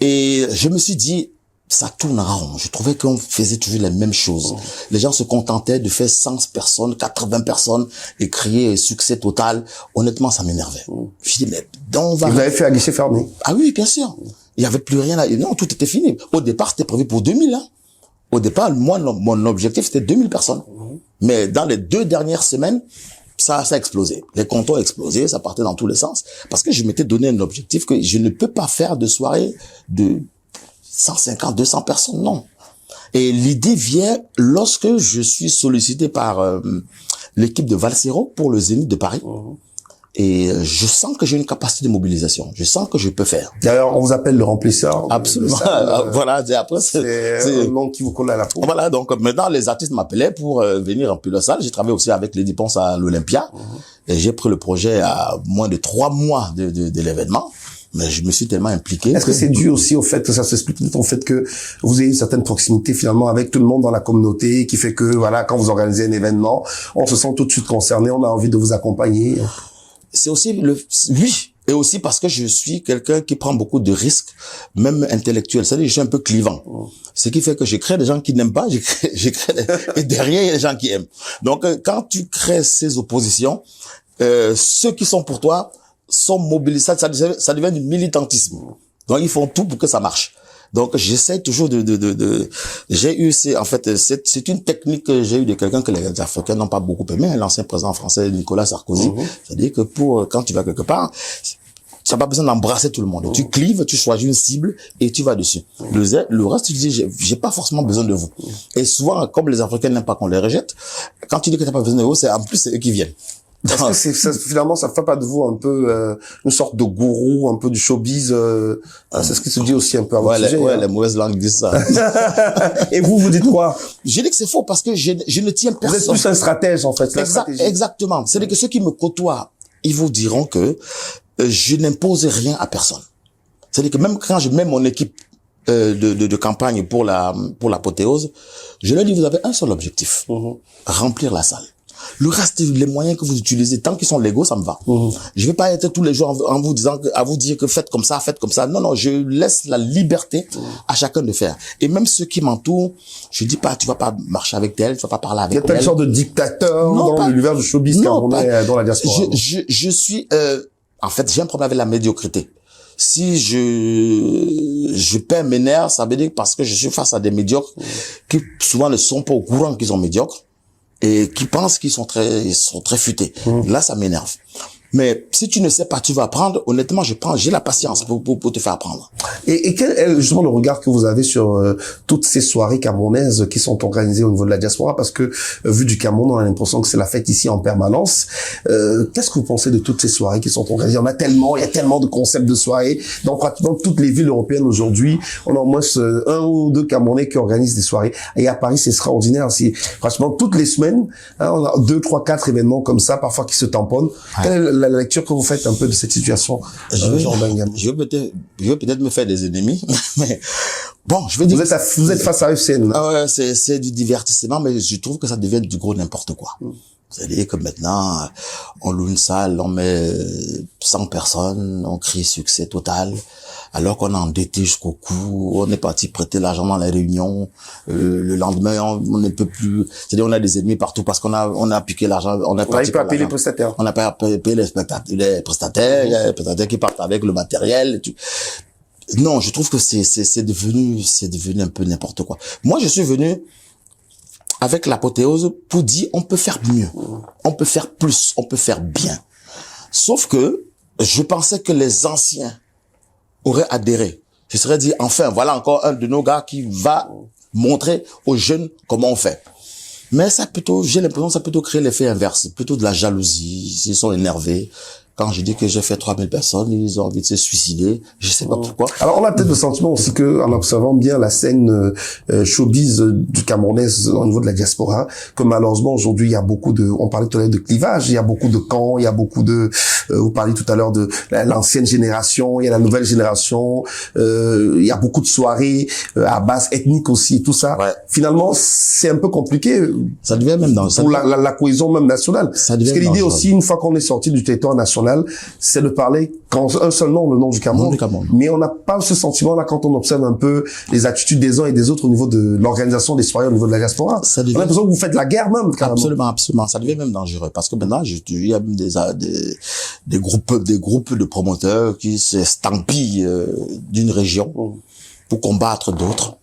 Et je me suis dit, ça tourne en rond. Je trouvais qu'on faisait toujours les mêmes choses. Les gens se contentaient de faire 100 personnes, 80 personnes et crier succès total. Honnêtement, ça m'énervait. Je dis, mais donc Vous avez fait à guichet fermé? Ah oui, bien sûr. Il n'y avait plus rien là. Non, tout était fini. Au départ, c'était prévu pour 2000, hein. Au départ, moi, mon objectif, c'était 2000 personnes. Mais dans les 2 dernières semaines, ça a explosé. Les comptes ont explosé, ça partait dans tous les sens. Parce que je m'étais donné un objectif que je ne peux pas faire de soirée de 150, 200 personnes, non. Et l'idée vient lorsque je suis sollicité par l'équipe de Valsero pour le Zénith de Paris. Et je sens que j'ai une capacité de mobilisation. Je sens que je peux faire. D'ailleurs, on vous appelle le remplisseur. Absolument. Voilà. Après, c'est un nom qui vous colle à la peau. Voilà. Donc, maintenant, les artistes m'appelaient pour venir remplir la salle. J'ai travaillé aussi avec Lady Ponce à l'Olympia. Et j'ai pris le projet à moins de 3 mois de l'événement. Mais je me suis tellement impliqué. Est-ce que c'est dû aussi au fait que ça s'explique peut-être au fait que vous ayez une certaine proximité finalement avec tout le monde dans la communauté qui fait que, voilà, quand vous organisez un événement, on se sent tout de suite concerné, on a envie de vous accompagner. C'est aussi oui. Et aussi parce que je suis quelqu'un qui prend beaucoup de risques, même intellectuels. C'est-à-dire, je suis un peu clivant. Ce qui fait que je crée des gens qui n'aiment pas, et derrière, il y a des gens qui aiment. Donc, quand tu crées ces oppositions, ceux qui sont pour toi sont mobilisés, ça devient du militantisme. Donc, ils font tout pour que ça marche. Donc, j'essaie toujours j'ai eu, c'est une technique que j'ai eu de quelqu'un que les Africains n'ont pas beaucoup aimé, l'ancien président français Nicolas Sarkozy. C'est-à-dire que quand tu vas quelque part, tu n'as pas besoin d'embrasser tout le monde. Tu clives, tu choisis une cible et tu vas dessus. Le reste, tu dis, j'ai pas forcément besoin de vous. Et souvent, comme les Africains n'aiment pas qu'on les rejette, quand tu dis que t'as pas besoin de vous, c'est eux qui viennent. Est-ce que finalement, ça fait pas de vous un peu une sorte de gourou, un peu du showbiz c'est ce qui se dit aussi un peu à votre sujet. Les mauvaises langues disent ça. Et vous dites quoi? Je dis que c'est faux parce que je ne tiens personne. Vous êtes plus un stratège, en fait. Exactement. C'est-à-dire que ceux qui me côtoient, ils vous diront que je n'impose rien à personne. C'est-à-dire que même quand je mets mon équipe de campagne pour l'apothéose, je leur dis, vous avez un seul objectif. Remplir la salle. Le reste, les moyens que vous utilisez, tant qu'ils sont légaux, ça me va. Je vais pas être tous les jours en vous disant, à vous dire que faites comme ça. Non, je laisse la liberté à chacun de faire. Et même ceux qui m'entourent, je dis pas, tu vas pas marcher avec tel, tu vas pas parler avec tel. Il y a telle sorte de dictateur dans l'univers du showbiz dans la diaspora. Je suis, en fait, j'ai un problème avec la médiocrité. Si je perds mes nerfs, ça veut dire parce que je suis face à des médiocres qui souvent ne sont pas au courant qu'ils sont médiocres. Et qui pensent qu'ils sont très futés. Là, ça m'énerve. Mais si tu ne sais pas, tu vas apprendre. Honnêtement, j'ai la patience pour te faire apprendre. Et quel est justement le regard que vous avez sur toutes ces soirées camerounaises qui sont organisées au niveau de la diaspora? Parce que vu du Cameroun, on a l'impression que c'est la fête ici en permanence. Qu'est-ce que vous pensez de toutes ces soirées qui sont organisées? Il y a tellement de concepts de soirées. Dans pratiquement toutes les villes européennes aujourd'hui, on a au moins 1 ou 2 Camerounais qui organisent des soirées. Et à Paris, c'est extraordinaire. C'est pratiquement toutes les semaines, on a 2, 3, 4 événements comme ça, parfois qui se tamponnent. Quelle est la lecture que vous faites un peu de cette situation, Jean Bengam? Je veux peut-être me faire des ennemis, mais bon, je vais dire. Vous êtes face à FCN. Ouais, c'est du divertissement, mais je trouve que ça devient du gros n'importe quoi. C'est-à-dire que maintenant, on loue une salle, on met 100 personnes, on crie succès total, alors qu'on est endetté jusqu'au cou, on est parti prêter l'argent dans les réunions, le lendemain, on ne peut plus, c'est-à-dire on a des ennemis partout parce qu'on a piqué l'argent, on n'a pas payé les prestataires. On n'a pas payé les prestataires qui partent avec le matériel et tout. Non, je trouve que c'est devenu un peu n'importe quoi. Moi, je suis venu avec l'apothéose pour dire on peut faire mieux, on peut faire plus, on peut faire bien. Sauf que je pensais que les anciens auraient adhéré. Je serais dit enfin voilà encore un de nos gars qui va montrer aux jeunes comment on fait. Mais ça j'ai l'impression que ça plutôt créer l'effet inverse, plutôt de la jalousie, ils sont énervés. Quand je dis que j'ai fait 3000 personnes, ils ont envie de se suicider. Je sais pas pourquoi. Alors, on a peut-être le sentiment aussi que, en observant bien la scène showbiz du Camerounais au niveau de la diaspora, que malheureusement aujourd'hui il y a beaucoup on parlait tout à l'heure de clivage, il y a beaucoup de camps, il y a beaucoup de, vous parliez tout à l'heure de l'ancienne génération, il y a la nouvelle génération, il y a beaucoup de soirées à base ethnique aussi, et tout ça. Ouais. Finalement, c'est un peu compliqué. Ça devient même pour la cohésion même nationale. Parce que l'idée aussi, une fois qu'on est sorti du territoire national, c'est de parler quand un seul nom, le nom du Cameroun. Mais on n'a pas ce sentiment-là quand on observe un peu les attitudes des uns et des autres au niveau de l'organisation des soirées au niveau de la diaspora. On a l'impression que vous faites la guerre même, carrément. Absolument. Ça devient même dangereux. Parce que maintenant, il y a même des groupes de promoteurs qui s'estampillent d'une région pour combattre d'autres.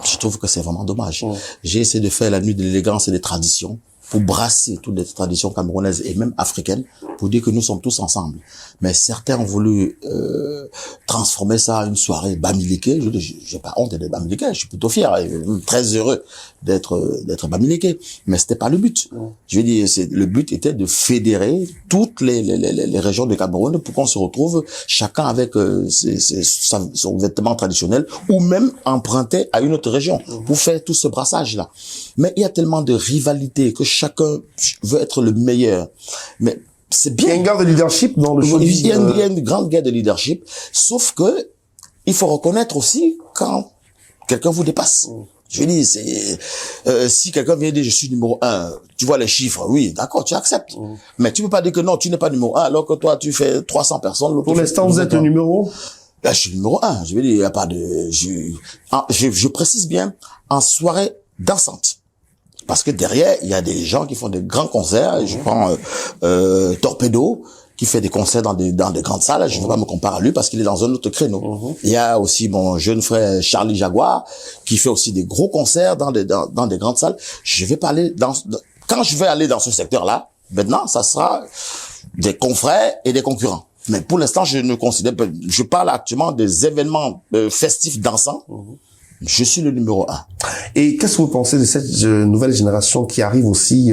Je trouve que c'est vraiment dommage. J'ai essayé de faire la nuit de l'élégance et des traditions. pour brasser toutes les traditions camerounaises et même africaines, pour dire que nous sommes tous ensemble. Mais certains ont voulu transformer ça en une soirée bamiliquée. Je dis, j'ai pas honte d'être bamiliqué, je suis plutôt fier et très heureux d'être bamiliqué. Mais c'était pas le but. Je veux dire, le but était de fédérer toutes les régions du Cameroun pour qu'on se retrouve chacun avec son vêtement traditionnel ou même emprunté à une autre région pour faire tout ce brassage-là. Mais il y a tellement de rivalité que chacun veut être le meilleur. Mais c'est bien. Il y a une guerre de leadership dans le showbiz. Il y a une grande guerre de leadership. Sauf que, il faut reconnaître aussi quand quelqu'un vous dépasse. Je dis, si quelqu'un vient dire je suis numéro 1, tu vois les chiffres, oui, d'accord, tu acceptes. Mais tu peux pas dire que non, tu n'es pas numéro 1 alors que toi tu fais 300 personnes. Pour l'instant, vous êtes le numéro? Là, je suis numéro 1. Je veux dire, il y a pas de, je précise bien, en soirée dansante. Parce que derrière, il y a des gens qui font des grands concerts. Je prends Torpedo, qui fait des concerts dans des grandes salles. Je ne veux pas me comparer à lui parce qu'il est dans un autre créneau. Il y a aussi mon jeune frère Charlie Jaguar, qui fait aussi des gros concerts dans des grandes salles. Je vais pas aller quand je vais aller dans ce secteur-là, maintenant, ça sera des confrères et des concurrents. Mais pour l'instant, je ne considère pas, je parle actuellement des événements festifs dansants. Je suis le numéro 1. Et qu'est-ce que vous pensez de cette nouvelle génération qui arrive aussi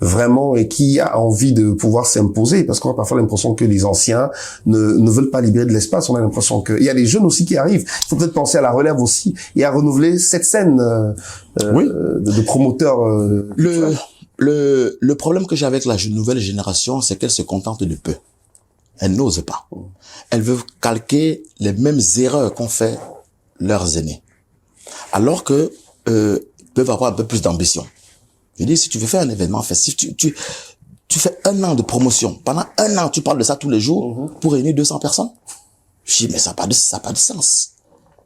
vraiment et qui a envie de pouvoir s'imposer? Parce qu'on a parfois l'impression que les anciens ne veulent pas libérer de l'espace. On a l'impression qu'il y a des jeunes aussi qui arrivent. Il faut peut-être penser à la relève aussi et à renouveler cette scène de promoteurs. Le problème que j'ai avec la nouvelle génération, c'est qu'elle se contente de peu. Elle n'ose pas. Elle veut calquer les mêmes erreurs qu'ont fait leurs aînés. Alors que peuvent avoir un peu plus d'ambition. Je dis, si tu veux faire un événement festif, tu fais 1 an de promotion. Pendant 1 an, tu parles de ça tous les jours pour réunir 200 personnes. Je dis, mais ça n'a pas de sens.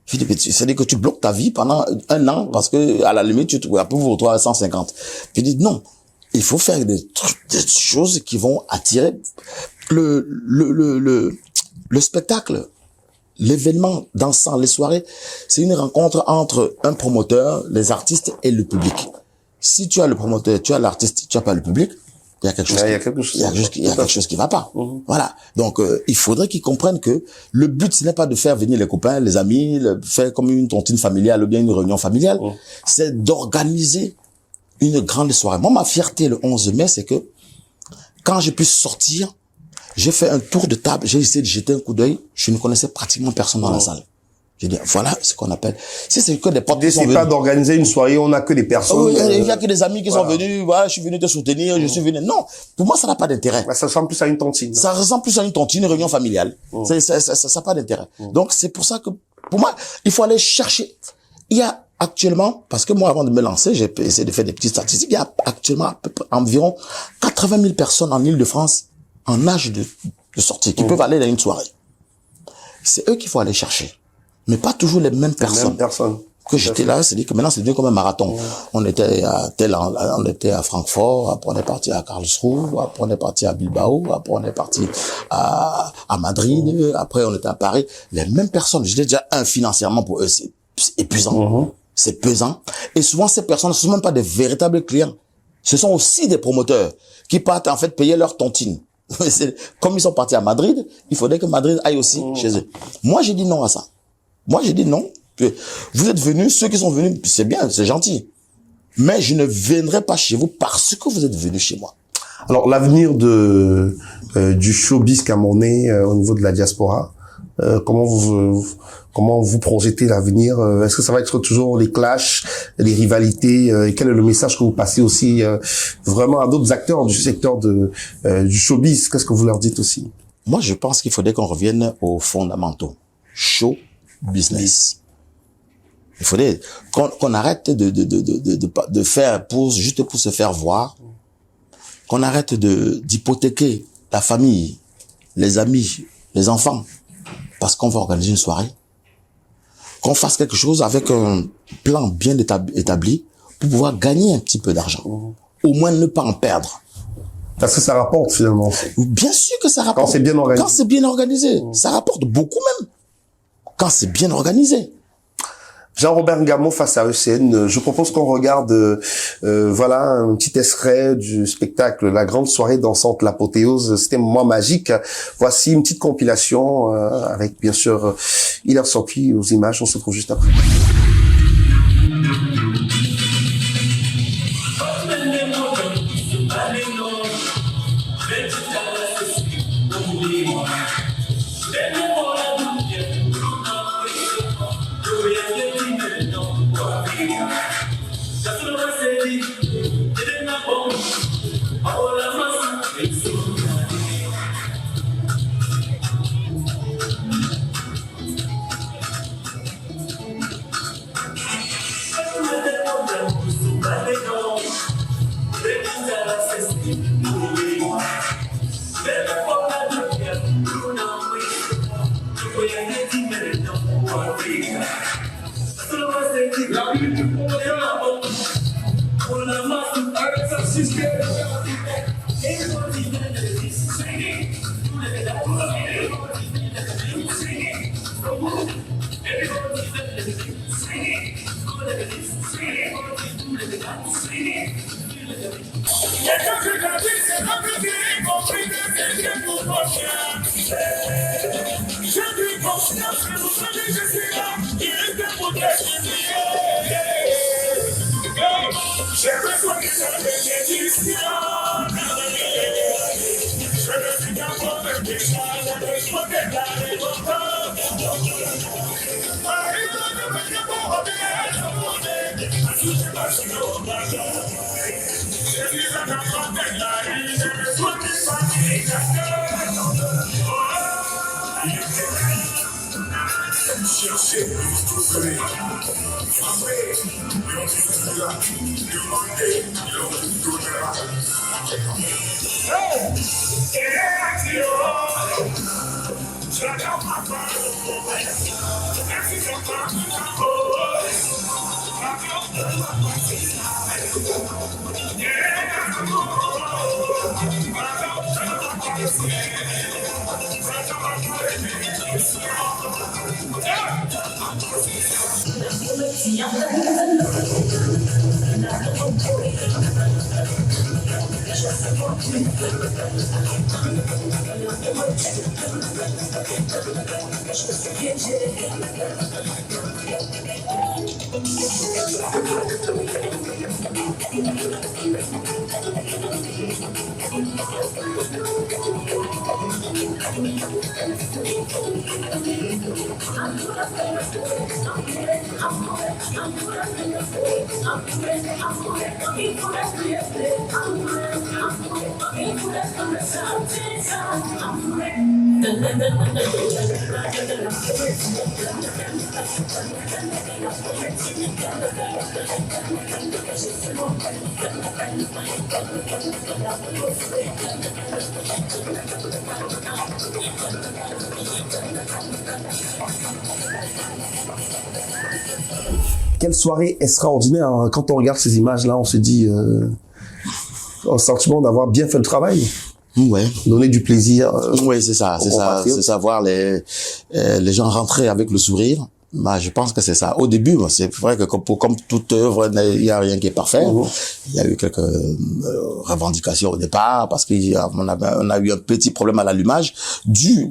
Je dis, c'est-à-dire que tu bloques ta vie pendant 1 an parce que à la limite, tu vous retrouves à 150. Je dis, non. Il faut faire des choses qui vont attirer le spectacle. L'événement dansant, les soirées, c'est une rencontre entre un promoteur, les artistes et le public. Si tu as le promoteur, tu as l'artiste, tu as pas le public, il y a quelque chose, il y a quelque chose qui va pas. Voilà. Donc, il faudrait qu'ils comprennent que le but, ce n'est pas de faire venir les copains, les amis, faire comme une tontine familiale ou bien une réunion familiale. C'est d'organiser une grande soirée. Moi, ma fierté le 11 mai, c'est que quand j'ai pu sortir, j'ai fait un tour de table, j'ai essayé de jeter un coup d'œil, je ne connaissais pratiquement personne dans la salle. J'ai dit, voilà ce qu'on appelle, si c'est que des potes qui sont venus. C'est pas d'organiser une soirée, on n'a que des personnes. Il y a que des amis qui sont venus, voilà, je suis venu te soutenir, je suis venu. Non, pour moi, ça n'a pas d'intérêt. Ça ressemble plus à une tontine. Ça ressemble plus à une tontine, une réunion familiale. Ça n'a pas d'intérêt. Donc, c'est pour ça que, pour moi, il faut aller chercher. Il y a actuellement, parce que moi, avant de me lancer, j'ai essayé de faire des petites statistiques, il y a actuellement à peu près environ 80 000 personnes en Île-de-France en âge de sortir, qui peuvent aller dans une soirée. C'est eux qu'il faut aller chercher. Mais pas toujours les mêmes personnes. Que j'étais là, c'est-à-dire que maintenant c'est devenu comme un marathon. On était à Francfort, après on est parti à Karlsruhe, après on est parti à Bilbao, après on est parti à Madrid, après on était à Paris. Les mêmes personnes. Je dis déjà, financièrement pour eux, c'est épuisant. C'est pesant. Et souvent ces personnes ne sont même pas des véritables clients. Ce sont aussi des promoteurs qui partent en fait payer leur tontine. Comme ils sont partis à Madrid, il faudrait que Madrid aille aussi chez eux. Moi, j'ai dit non à ça. Moi, j'ai dit non. Vous êtes venus, ceux qui sont venus, c'est bien, c'est gentil. Mais je ne viendrai pas chez vous parce que vous êtes venus chez moi. Alors, l'avenir du showbiz camerounais au niveau de la diaspora, comment vous projetez l'avenir? Est-ce que ça va être toujours les clashs, les rivalités? Et quel est le message que vous passez aussi vraiment à d'autres acteurs du secteur du showbiz? Qu'est-ce que vous leur dites aussi? Moi, je pense qu'il faudrait qu'on revienne aux fondamentaux. Show business. Il faudrait qu'on arrête de faire juste pour se faire voir. Qu'on arrête d'hypothéquer la famille, les amis, les enfants, parce qu'on va organiser une soirée. Qu'on fasse quelque chose avec un plan bien établi pour pouvoir gagner un petit peu d'argent. Au moins ne pas en perdre. Parce que ça rapporte finalement. Bien sûr que ça rapporte. Quand c'est bien organisé. Quand c'est bien organisé. Ça rapporte beaucoup même. Quand c'est bien organisé. Jean-Robert Ngamo face à ECN. Je propose qu'on regarde, voilà, un petit extrait du spectacle La Grande Soirée Dansante, l'apothéose. C'était un moment magique. Voici une petite compilation avec, bien sûr, il est sorti aux images. On se retrouve juste après. Quelle soirée extraordinaire. Quand on regarde ces images-là, on se dit, un sentiment d'avoir bien fait le travail. Ouais. Donner du plaisir. Oui, c'est ça, c'est ça, voir les gens rentrer avec le sourire. Bah, je pense que c'est ça. Au début, c'est vrai que comme toute œuvre, il y a rien qui est parfait. Il y a eu quelques revendications au départ parce qu'on a eu un petit problème à l'allumage dû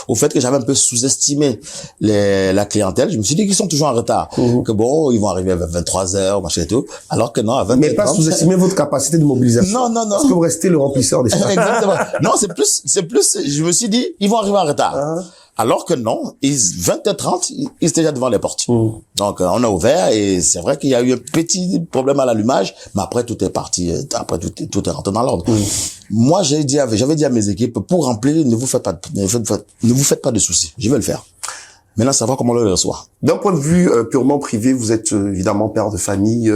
au fait que j'avais un peu sous-estimé la clientèle. Je me suis dit qu'ils sont toujours en retard. Que bon, ils vont arriver à 23h, machin et tout. Alors que non, à 20h30. Mais pas sous-estimer votre capacité de mobilisation. Non. Parce que vous restez le remplisseur des salles. Exactement. Non, c'est plus, je me suis dit, ils vont arriver en retard. Alors que non, 20h30, ils étaient déjà devant les portes. Donc, on a ouvert et c'est vrai qu'il y a eu un petit problème à l'allumage, mais après tout est parti, après tout est rentré dans l'ordre. Moi, j'avais dit à mes équipes, pour remplir, ne vous faites pas de soucis. Je vais le faire. Maintenant, savoir comment on le reçoit. D'un point de vue purement privé, vous êtes évidemment père de famille.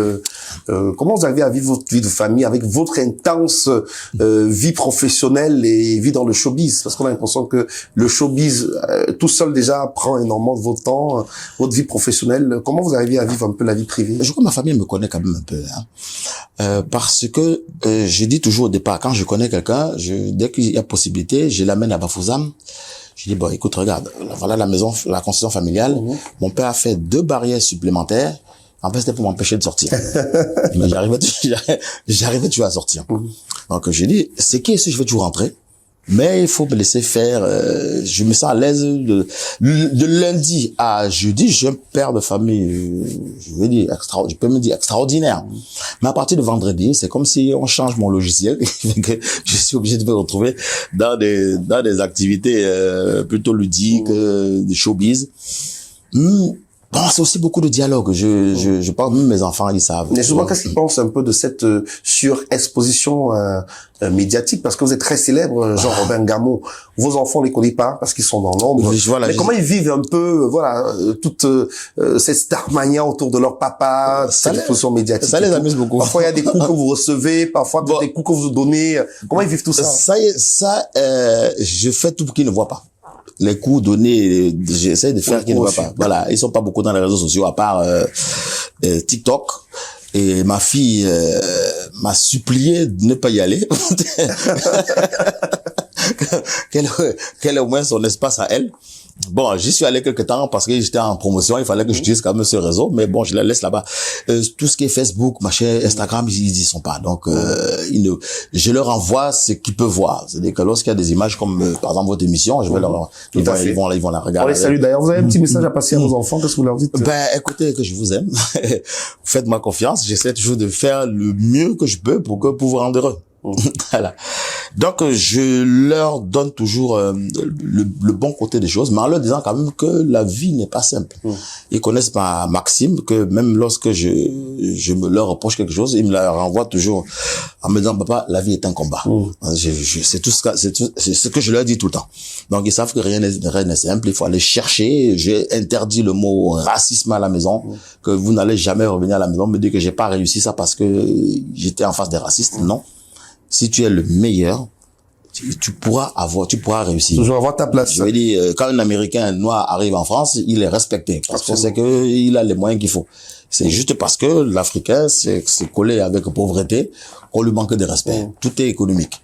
Comment vous arrivez à vivre votre vie de famille avec votre intense vie professionnelle et vie dans le showbiz? Parce qu'on a l'impression que le showbiz tout seul déjà prend énormément de votre temps, votre vie professionnelle. Comment vous arrivez à vivre un peu la vie privée? Je crois que ma famille me connaît quand même un peu, parce que je dis toujours au départ, quand je connais quelqu'un, dès qu'il y a possibilité, je l'amène à Bafoussam. Je dis, bon, écoute, regarde, voilà la maison, la construction familiale. Mon père a fait 2 barrières supplémentaires. En fait, c'était pour m'empêcher de sortir. Mais j'arrivais toujours à sortir. Donc, j'ai dit, c'est qui si je veux toujours rentrer? Mais il faut me laisser faire. Je me sens à l'aise de lundi à jeudi. Je suis un père de famille, je peux me dire extraordinaire. Mais à partir de vendredi, c'est comme si on change mon logiciel. Que je suis obligé de me retrouver dans des activités plutôt ludiques, de showbiz. Bon, c'est aussi beaucoup de dialogue. Je pense, même mes enfants, ils savent. Mais justement, qu'est-ce qu'ils pensent un peu de cette surexposition médiatique? Parce que vous êtes très célèbre, Jean-Robert Ngamo. Vos enfants, on les connaît pas parce qu'ils sont dans l'ombre. Voilà, mais comment ils vivent un peu, toute cette starmania autour de leur papa, cette exposition médiatique? Ça les amuse beaucoup. Parfois, il y a des coups que vous recevez, parfois des coups que vous donnez. Comment ils vivent tout ça? Je fais tout pour qu'ils ne voient pas. Les coups donnés, j'essaie de faire qu'ils ne voient pas. Voilà, ils sont pas beaucoup dans les réseaux sociaux à part TikTok. Et ma fille m'a supplié de ne pas y aller. qu'elle ait au moins son espace à elle. Bon, j'y suis allé quelque temps parce que j'étais en promotion, il fallait que j'utilise quand même ce réseau, mais bon, je la laisse là-bas. Tout ce qui est Facebook, machin, Instagram, ils y sont pas. Donc, je leur envoie ce qu'ils peuvent voir. C'est-à-dire que lorsqu'il y a des images comme, par exemple, votre émission, je vais ils vont la regarder. On les salue d'ailleurs. Vous avez un petit message à passer à vos enfants, qu'est-ce que vous leur dites? Écoutez, que je vous aime. Faites-moi confiance. J'essaie toujours de faire le mieux que je peux pour vous rendre heureux. Voilà. Donc je leur donne toujours le bon côté des choses, mais en leur disant quand même que la vie n'est pas simple. Ils connaissent ma maxime que même lorsque je me leur reproche quelque chose, ils me la renvoient toujours en me disant, papa, la vie est un combat. C'est ce que je leur dis tout le temps. Donc ils savent que rien n'est simple, il faut aller chercher. J'ai interdit le mot racisme à la maison, que vous n'allez jamais revenir à la maison me dire que j'ai pas réussi ça parce que j'étais en face des racistes. Non. Si tu es le meilleur, tu pourras réussir. Toujours avoir ta place. Je veux dire, quand un Américain noir arrive en France, il est respecté. Parce qu'on sait qu'il a les moyens qu'il faut. C'est juste parce que l'Africain s'est collé avec pauvreté qu'on lui manque de respect. Tout est économique.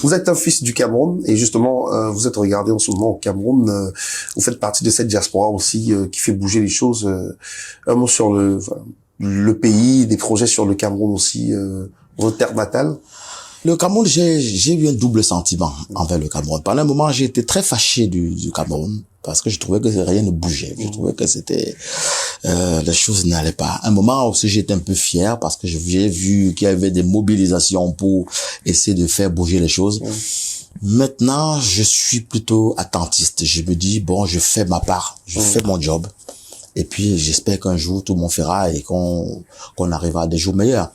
Vous êtes un fils du Cameroun et justement, vous êtes regardé en ce moment au Cameroun. Vous faites partie de cette diaspora aussi qui fait bouger les choses. Un mot sur le pays, des projets sur le Cameroun aussi, votre terre natale. Le Cameroun, j'ai eu un double sentiment envers le Cameroun. Pendant un moment, j'ai été très fâché du Cameroun parce que je trouvais que rien ne bougeait. Je trouvais que les choses n'allaient pas. Un moment aussi, j'étais un peu fier parce que j'ai vu qu'il y avait des mobilisations pour essayer de faire bouger les choses. Maintenant, je suis plutôt attentiste. Je me dis, bon, je fais ma part, je fais mon job. Et puis, j'espère qu'un jour, tout le monde fera et qu'on arrivera à des jours meilleurs.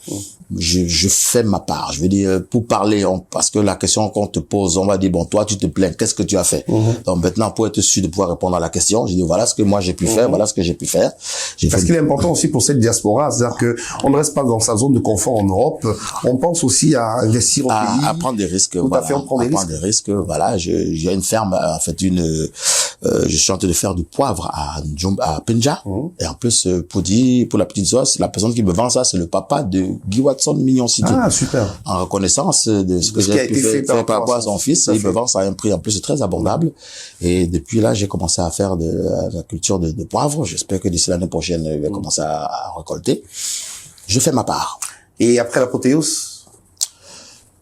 Je fais ma part. Je veux dire, pour parler, parce que la question qu'on te pose, on va dire, bon, toi, tu te plains, qu'est-ce que tu as fait? Donc maintenant, pour être sûr de pouvoir répondre à la question, je dis, voilà ce que moi j'ai pu faire, voilà ce que j'ai pu faire. Parce qu'il est important aussi pour cette diaspora, c'est-à-dire que on ne reste pas dans sa zone de confort en Europe, on pense aussi à investir au pays. À prendre des risques. Tout à fait, on prend des risques. Voilà, j'ai une ferme, en fait, je suis en train de faire du poivre à Penja. Et en plus, pour la petite sauce, la personne qui me vend ça, c'est le papa de Guy Watson Mignon City. Ah, super. En reconnaissance de ce que j'ai pu faire par rapport à son fils, il me vend ça à un prix en plus très abordable. Et depuis là, j'ai commencé à faire de la culture de poivre. J'espère que d'ici l'année prochaine, je vais commencer à récolter. Je fais ma part. Et après l'apothéose?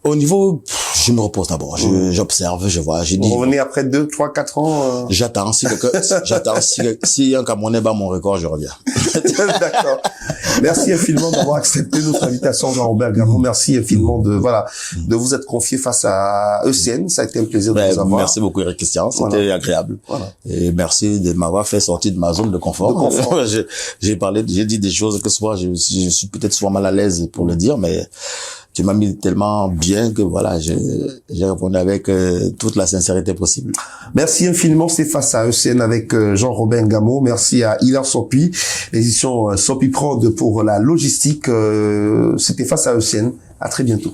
Au niveau, je me repose d'abord. J'observe, je vois. J'ai dit. Vous revenez après 2, 3, 4 ans. J'attends. Si un Camerounais bat mon record, je reviens. D'accord. Merci infiniment d'avoir accepté notre invitation, Jean-Robert Ngamo. Merci infiniment de vous être confié face à ECN. Ça a été un plaisir de vous avoir. Merci beaucoup, Eric Christian. C'était agréable. Voilà. Et merci de m'avoir fait sortir de ma zone de confort. J'ai dit des choses que souvent, je suis peut-être souvent mal à l'aise pour le dire, mais tu m'as mis tellement bien que voilà, j'ai répondu avec toute la sincérité possible. Merci infiniment, c'est face à ECN avec Jean-Robert Ngamo. Merci à Hilaire Sopi, l'édition Sopi Prod pour la logistique. C'était face à ECN. À très bientôt.